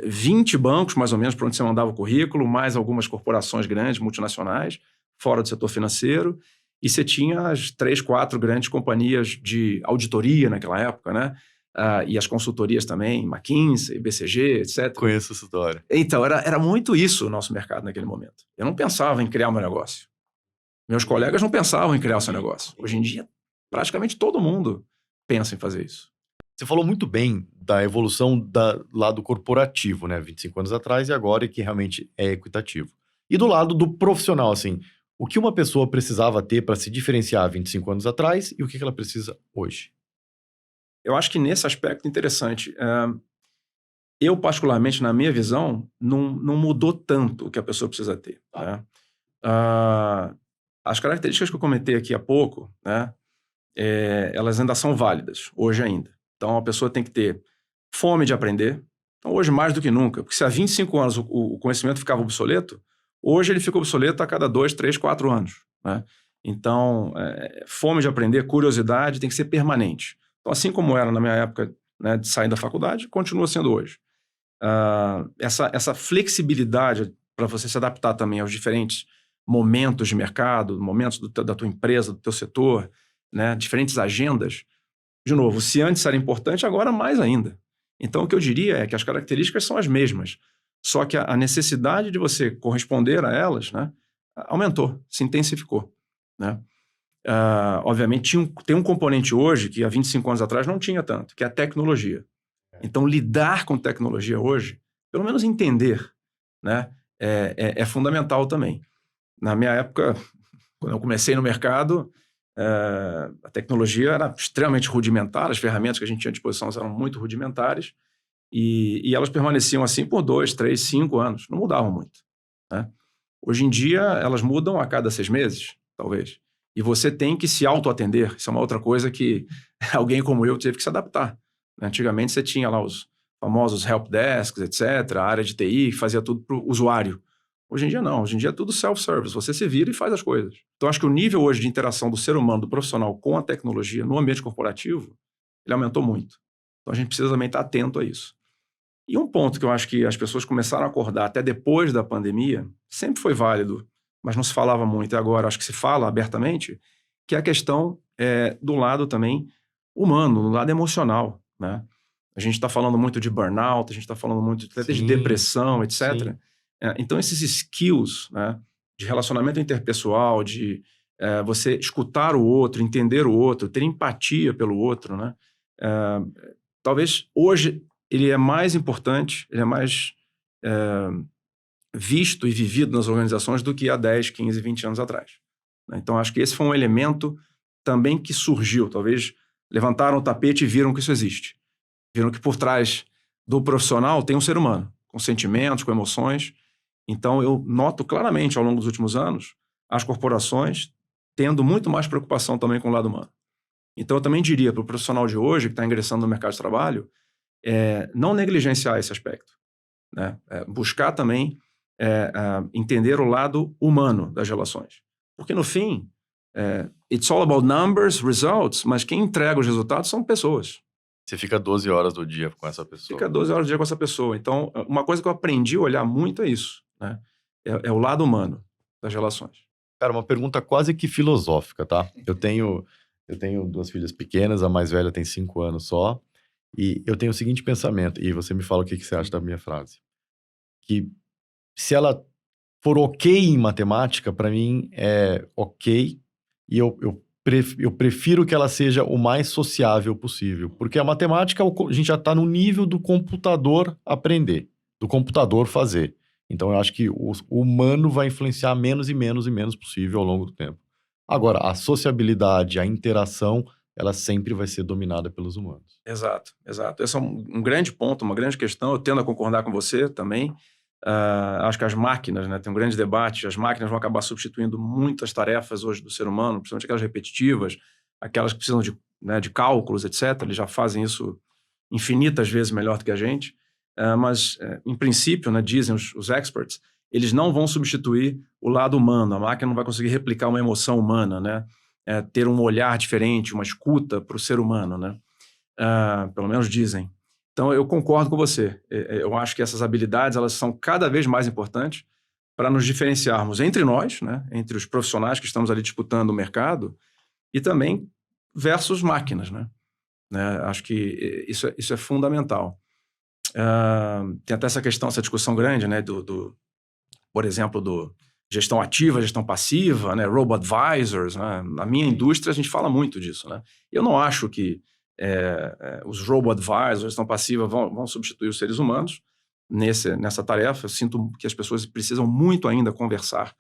20 bancos, mais ou menos, para onde você mandava o currículo, mais algumas corporações grandes, multinacionais, fora do setor financeiro, e você tinha as 3, 4 grandes companhias de auditoria naquela época, né? E as consultorias também, McKinsey, BCG, etc. Conheço essa história. Então, era muito isso o nosso mercado naquele momento. Eu não pensava em criar meu negócio. Meus colegas não pensavam em criar o seu negócio. Hoje em dia, praticamente todo mundo pensa em fazer isso. Você falou muito bem da evolução do lado corporativo, né? 25 anos atrás e agora, e que realmente é equitativo. E do lado do profissional, assim, o que uma pessoa precisava ter para se diferenciar há 25 anos atrás e o que ela precisa hoje? Eu acho que nesse aspecto interessante, eu particularmente, na minha visão, não mudou tanto o que a pessoa precisa ter. Né? As características que eu comentei aqui há pouco, né, elas ainda são válidas, hoje ainda. Então, a pessoa tem que ter fome de aprender. Então, hoje mais do que nunca, porque se há 25 anos o conhecimento ficava obsoleto, hoje ele fica obsoleto a cada 2, 3, 4 anos. Né? Então, fome de aprender, curiosidade tem que ser permanente. Então, assim como era na minha época, né, de sair da faculdade, continua sendo hoje. Essa flexibilidade para você se adaptar também aos diferentes momentos de mercado, momentos da tua empresa, do teu setor, né, diferentes agendas. De novo, se antes era importante, agora mais ainda. Então, o que eu diria é que as características são as mesmas, só que a necessidade de você corresponder a elas, né, aumentou, se intensificou. Né? Obviamente, tem um componente hoje que há 25 anos atrás não tinha tanto, que é a tecnologia. Então, lidar com tecnologia hoje, pelo menos entender, né, é fundamental também. Na minha época, quando eu comecei no mercado, a tecnologia era extremamente rudimentar, as ferramentas que a gente tinha à disposição eram muito rudimentares, E elas permaneciam assim por 2, 3, 5 anos, não mudavam muito, né? Hoje em dia, elas mudam a cada 6 meses, talvez. E você tem que se autoatender. Isso é uma outra coisa que alguém como eu teve que se adaptar, né? Antigamente, você tinha lá os famosos help desks, etc., a área de TI, que fazia tudo para o usuário. Hoje em dia, não. Hoje em dia é tudo self-service. Você se vira e faz as coisas. Então, acho que o nível hoje de interação do ser humano, do profissional com a tecnologia no ambiente corporativo, ele aumentou muito. Então, a gente precisa também estar atento a isso. E um ponto que eu acho que as pessoas começaram a acordar até depois da pandemia, sempre foi válido, mas não se falava muito, e agora acho que se fala abertamente, que é a questão do lado também humano, do lado emocional, né? A gente está falando muito de burnout, a gente está falando muito até de depressão, etc. Sim. Então, esses skills, né, de relacionamento interpessoal, de você escutar o outro, entender o outro, ter empatia pelo outro, né? Talvez hoje ele é mais importante, ele é mais visto e vivido nas organizações do que há 10, 15, 20 anos atrás, né? Então, acho que esse foi um elemento também que surgiu. Talvez levantaram o tapete e viram que isso existe. Viram que por trás do profissional tem um ser humano, com sentimentos, com emoções. Então, eu noto claramente ao longo dos últimos anos as corporações tendo muito mais preocupação também com o lado humano. Então, eu também diria para o profissional de hoje que está ingressando no mercado de trabalho, não negligenciar esse aspecto, né? Buscar também entender o lado humano das relações. Porque, no fim, it's all about numbers, results, mas quem entrega os resultados são pessoas. Você fica 12 horas do dia com essa pessoa. Fica 12 horas do dia com essa pessoa. Então, uma coisa que eu aprendi a olhar muito é isso, né? É o lado humano das relações. Cara, uma pergunta quase que filosófica, tá? Eu tenho 2 filhas pequenas, a mais velha tem 5 anos só, e eu tenho o seguinte pensamento, e você me fala o que você acha da minha frase. Que se ela for ok em matemática, para mim é ok, e eu prefiro que ela seja o mais sociável possível, porque a matemática, a gente já está no nível do computador aprender, do computador fazer. Então, eu acho que o humano vai influenciar menos e menos e menos possível ao longo do tempo. Agora, a sociabilidade, a interação, ela sempre vai ser dominada pelos humanos. Exato, exato. Esse é um grande ponto, uma grande questão. Eu tendo a concordar com você também. Acho que as máquinas, né, tem um grande debate, as máquinas vão acabar substituindo muitas tarefas hoje do ser humano, principalmente aquelas repetitivas, aquelas que precisam de cálculos, etc. Eles já fazem isso infinitas vezes melhor do que a gente. Mas, em princípio, né, dizem os experts, eles não vão substituir o lado humano. A máquina não vai conseguir replicar uma emoção humana, né? Ter um olhar diferente, uma escuta para o ser humano, né? Pelo menos dizem. Então, eu concordo com você. Eu acho que essas habilidades elas são cada vez mais importantes para nos diferenciarmos entre nós, né? Entre os profissionais que estamos ali disputando o mercado, e também versus máquinas, né? Acho que isso é fundamental. Tem até essa questão, essa discussão grande, né, por exemplo, do gestão ativa, gestão passiva, né, robo-advisors, né? Na minha indústria, a gente fala muito disso, né? Eu não acho que os robo-advisors, gestão passiva, vão substituir os seres humanos nessa tarefa. Eu sinto que as pessoas precisam muito ainda conversar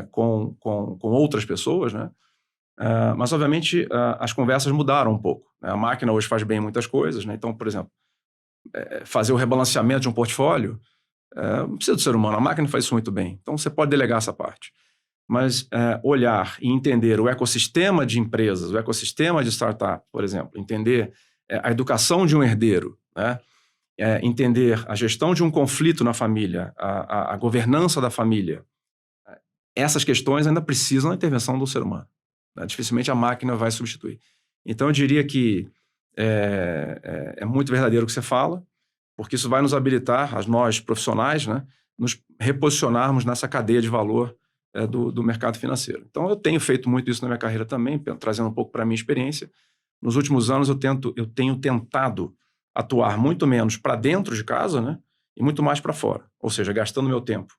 com outras pessoas, né? Mas, obviamente, as conversas mudaram um pouco, né? A máquina hoje faz bem muitas coisas, né? Então, por exemplo, fazer o rebalanceamento de um portfólio, não precisa do ser humano, a máquina faz isso muito bem. Então, você pode delegar essa parte. Mas olhar e entender o ecossistema de empresas, o ecossistema de startup, por exemplo, entender a educação de um herdeiro, né? Entender a gestão de um conflito na família, a governança da família, essas questões ainda precisam da intervenção do ser humano, né? Dificilmente a máquina vai substituir. Então, eu diria que é muito verdadeiro o que você fala, porque isso vai nos habilitar, nós profissionais, né, nos reposicionarmos nessa cadeia de valor do mercado financeiro. Então, eu tenho feito muito isso na minha carreira também, trazendo um pouco para a minha experiência. Nos últimos anos, eu tenho tentado atuar muito menos para dentro de casa, né, e muito mais para fora. Ou seja, gastando meu tempo,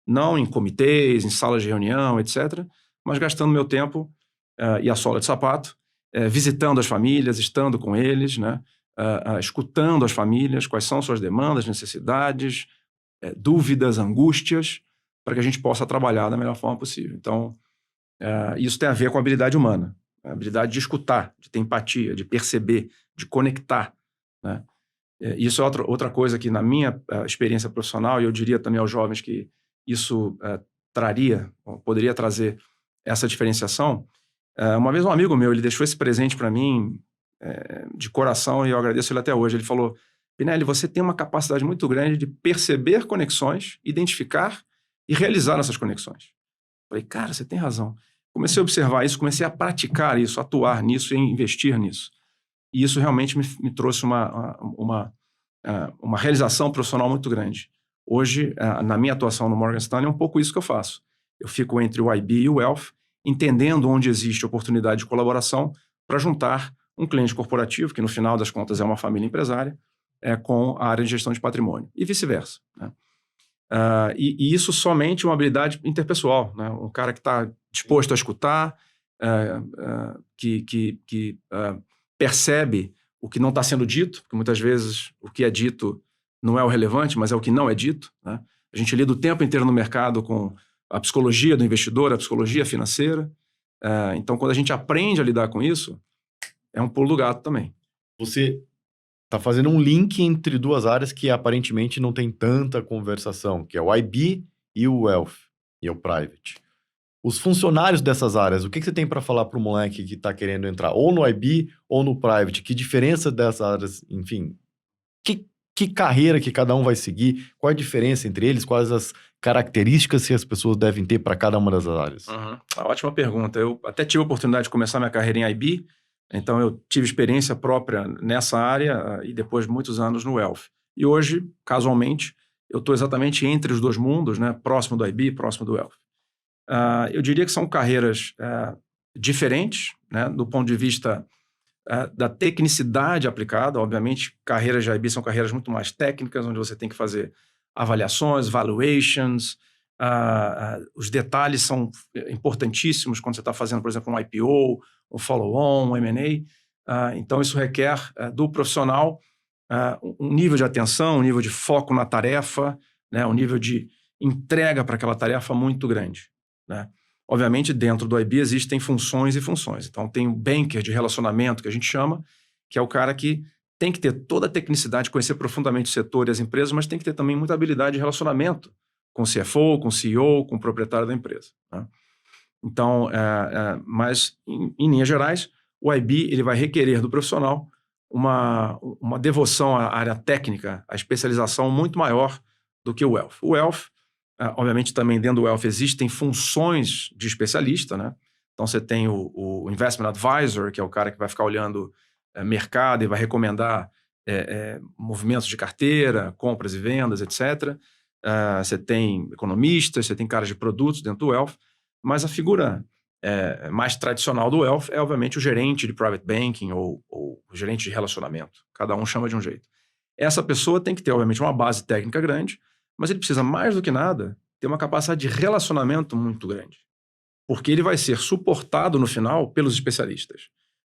não em comitês, em salas de reunião, etc., mas gastando meu tempo e a sola de sapato, visitando as famílias, estando com eles, né, escutando as famílias, quais são suas demandas, necessidades, dúvidas, angústias, para que a gente possa trabalhar da melhor forma possível. Então, isso tem a ver com a habilidade humana, a habilidade de escutar, de ter empatia, de perceber, de conectar, né? Isso é outra coisa que, na minha experiência profissional, e eu diria também aos jovens que isso poderia trazer essa diferenciação. Uma vez um amigo meu, ele deixou esse presente para mim de coração, e eu agradeço ele até hoje. Ele falou: Pinelli, você tem uma capacidade muito grande de perceber conexões, identificar e realizar essas conexões. Falei, cara, você tem razão. Comecei a observar isso, comecei a praticar isso, atuar nisso e investir nisso. E isso realmente me trouxe uma realização profissional muito grande. Hoje, na minha atuação no Morgan Stanley, é um pouco isso que eu faço. Eu fico entre o IB e o Wealth, entendendo onde existe oportunidade de colaboração para juntar um cliente corporativo, que no final das contas é uma família empresária, com a área de gestão de patrimônio, e vice-versa, né? E isso somente uma habilidade interpessoal, né? Um cara que está disposto a escutar, que percebe o que não está sendo dito, porque muitas vezes o que é dito não é o relevante, mas é o que não é dito, né? A gente lida o tempo inteiro no mercado com a psicologia do investidor, a psicologia financeira. Então, quando a gente aprende a lidar com isso, é um pulo do gato também. Você está fazendo um link entre duas áreas que aparentemente não tem tanta conversação, que é o IB e o Wealth, e o Private. Os funcionários dessas áreas, o que você tem para falar para o moleque que está querendo entrar ou no IB ou no Private? Que diferença dessas áreas, enfim, que carreira que cada um vai seguir? Qual a diferença entre eles? Quais as características que as pessoas devem ter para cada uma das áreas? Ótima pergunta. Eu até tive a oportunidade de começar minha carreira em IB, então eu tive experiência própria nessa área e depois muitos anos no Wealth. E hoje, casualmente, eu estou exatamente entre os dois mundos, né? Próximo do IB, próximo do Wealth. Eu diria que são carreiras diferentes, né? Do ponto de vista da tecnicidade aplicada. Obviamente, carreiras de IB são carreiras muito mais técnicas, onde você tem que fazer avaliações, valuations, os detalhes são importantíssimos quando você está fazendo, por exemplo, um IPO, um follow-on, um M&A. Então, isso requer do profissional um nível de atenção, um nível de foco na tarefa, né? Um nível de entrega para aquela tarefa muito grande, né? Obviamente, dentro do IB existem funções e funções. Então, tem o banker de relacionamento, que a gente chama, que é o cara que tem que ter toda a tecnicidade, conhecer profundamente o setor e as empresas, mas tem que ter também muita habilidade de relacionamento com o CFO, com o CEO, com o proprietário da empresa, né? Então, mas, em linhas gerais, o IB ele vai requerer do profissional uma devoção à área técnica, à especialização muito maior do que o Wealth. O Wealth, obviamente, também dentro do Wealth existem funções de especialista, né? Então, você tem o Investment Advisor, que é o cara que vai ficar olhando mercado e vai recomendar movimentos de carteira, compras e vendas, etc. Você tem economistas, você tem caras de produtos dentro do Wealth, mas a figura mais tradicional do Wealth é, obviamente, o gerente de private banking ou o gerente de relacionamento. Cada um chama de um jeito. Essa pessoa tem que ter, obviamente, uma base técnica grande, mas ele precisa, mais do que nada, ter uma capacidade de relacionamento muito grande. Porque ele vai ser suportado, no final, pelos especialistas.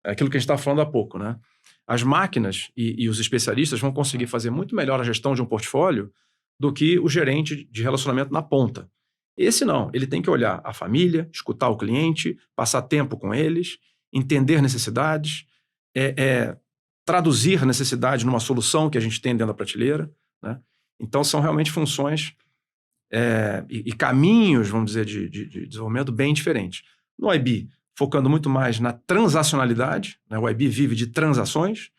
É aquilo que a gente estava falando há pouco, né? As máquinas e os especialistas vão conseguir fazer muito melhor a gestão de um portfólio do que o gerente de relacionamento na ponta. Esse não, ele tem que olhar a família, escutar o cliente, passar tempo com eles, entender necessidades, traduzir necessidades numa solução que a gente tem dentro da prateleira, né? Então, são realmente funções e caminhos, vamos dizer, de desenvolvimento bem diferentes. No IB, focando muito mais na transacionalidade, né? O IB vive de transações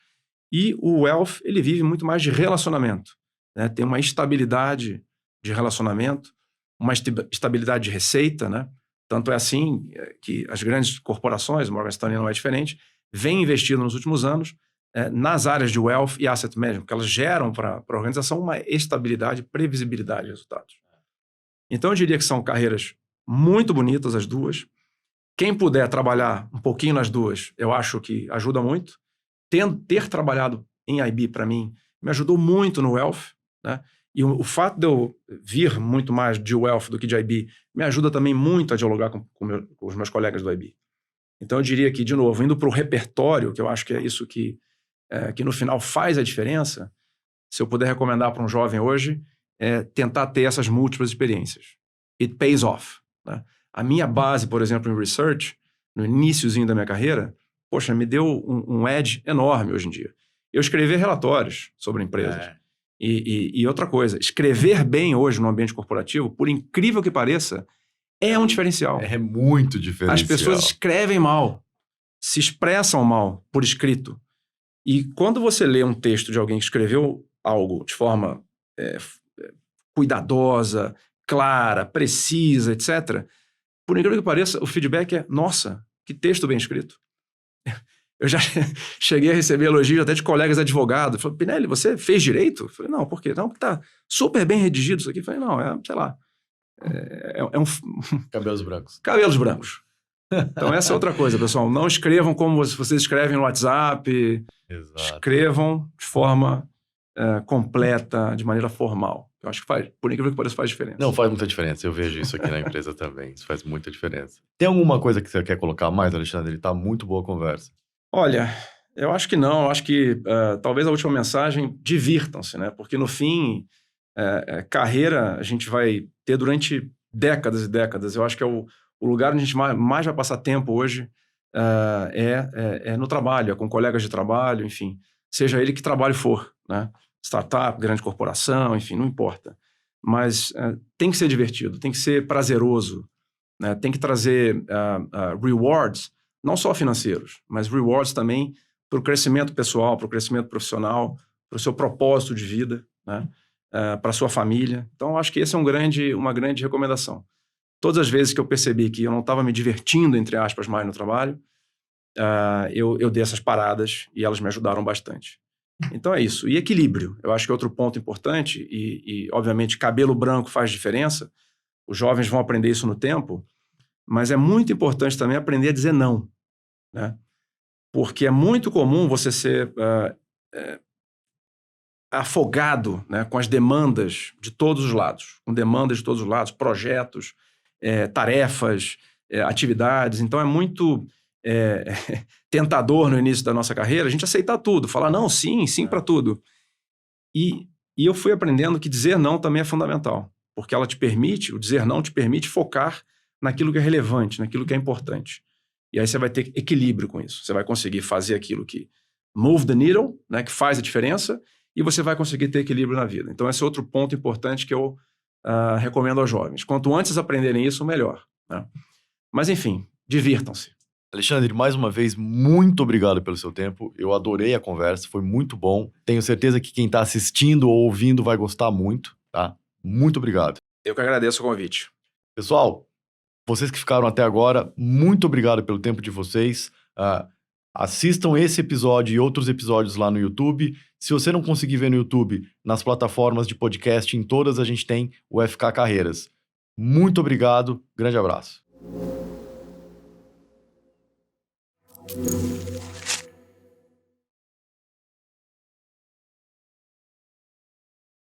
e o Wealth, ele vive muito mais de relacionamento, né? Tem uma estabilidade de relacionamento, uma estabilidade de receita, né? Tanto é assim que as grandes corporações, Morgan Stanley não é diferente, vêm investindo nos últimos anos nas áreas de Wealth e Asset Management, porque elas geram para a organização uma estabilidade, previsibilidade de resultados. Então, eu diria que são carreiras muito bonitas as duas. Quem puder trabalhar um pouquinho nas duas, eu acho que ajuda muito. Ter trabalhado em IB, para mim, me ajudou muito no Wealth, né? E o fato de eu vir muito mais de Wealth do que de IB me ajuda também muito a dialogar com os meus colegas do IB. Então, eu diria que, de novo, indo para o repertório, que eu acho que é isso que no final faz a diferença, se eu puder recomendar para um jovem hoje, tentar ter essas múltiplas experiências. It pays off, né? A minha base, por exemplo, em research, no iniciozinho da minha carreira, poxa, me deu um edge enorme hoje em dia. eu escrever relatórios sobre empresas. E outra coisa, escrever bem hoje no ambiente corporativo, por incrível que pareça, é um diferencial. É muito diferencial. As pessoas escrevem mal, se expressam mal por escrito. E quando você lê um texto de alguém que escreveu algo de forma cuidadosa, clara, precisa, etc., por incrível que pareça, o feedback é, nossa, que texto bem escrito. Eu já cheguei a receber elogios até de colegas advogados. Falei, Pinelli, você fez direito? Eu falei, não, por quê? Não, tá super bem redigido isso aqui. Eu falei, não, sei lá. Cabelos brancos. Cabelos brancos. Então essa é outra coisa, pessoal. Não escrevam como vocês escrevem no WhatsApp. Exato. Escrevam de forma completa, de maneira formal. Eu acho que faz, por incrível que pareça, faz diferença. Não, faz muita diferença. Eu vejo isso aqui na empresa também. Isso faz muita diferença. Tem alguma coisa que você quer colocar mais, Alexandre? Tá muito boa a conversa. Olha, eu acho que não. Eu acho que talvez a última mensagem, divirtam-se, né? Porque no fim, carreira a gente vai ter durante décadas e décadas. Eu acho que é o lugar onde a gente mais vai passar tempo hoje é no trabalho, é com colegas de trabalho, enfim. Seja ele que trabalho for, né? Startup, grande corporação, enfim, não importa. Mas tem que ser divertido, tem que ser prazeroso, né? Tem que trazer rewards, não só financeiros, mas rewards também para o crescimento pessoal, para o crescimento profissional, para o seu propósito de vida, né? Para a sua família. Então, eu acho que essa é uma grande recomendação. Todas as vezes que eu percebi que eu não estava me divertindo, entre aspas, mais no trabalho, eu dei essas paradas e elas me ajudaram bastante. Então é isso. E equilíbrio. Eu acho que é outro ponto importante e obviamente, cabelo branco faz diferença. Os jovens vão aprender isso no tempo, mas é muito importante também aprender a dizer não, né? Porque é muito comum você ser afogado, né, com as demandas de todos os lados, projetos, tarefas, atividades. Então é muito tentador no início da nossa carreira a gente aceitar tudo, falar não, sim para tudo. E eu fui aprendendo que dizer não também é fundamental, porque o dizer não te permite focar naquilo que é relevante, naquilo que é importante. E aí você vai ter equilíbrio com isso. Você vai conseguir fazer aquilo que move the needle, né, que faz a diferença, e você vai conseguir ter equilíbrio na vida. Então esse é outro ponto importante que eu recomendo aos jovens. Quanto antes aprenderem isso, melhor, né? Mas enfim, divirtam-se. Alexandre, mais uma vez, muito obrigado pelo seu tempo. Eu adorei a conversa, foi muito bom. Tenho certeza que quem está assistindo ou ouvindo vai gostar muito, tá? Muito obrigado. Eu que agradeço o convite. Pessoal, vocês que ficaram até agora, muito obrigado pelo tempo de vocês. Assistam esse episódio e outros episódios lá no YouTube. Se você não conseguir ver no YouTube, nas plataformas de podcast, em todas a gente tem o FK Carreiras. Muito obrigado, grande abraço.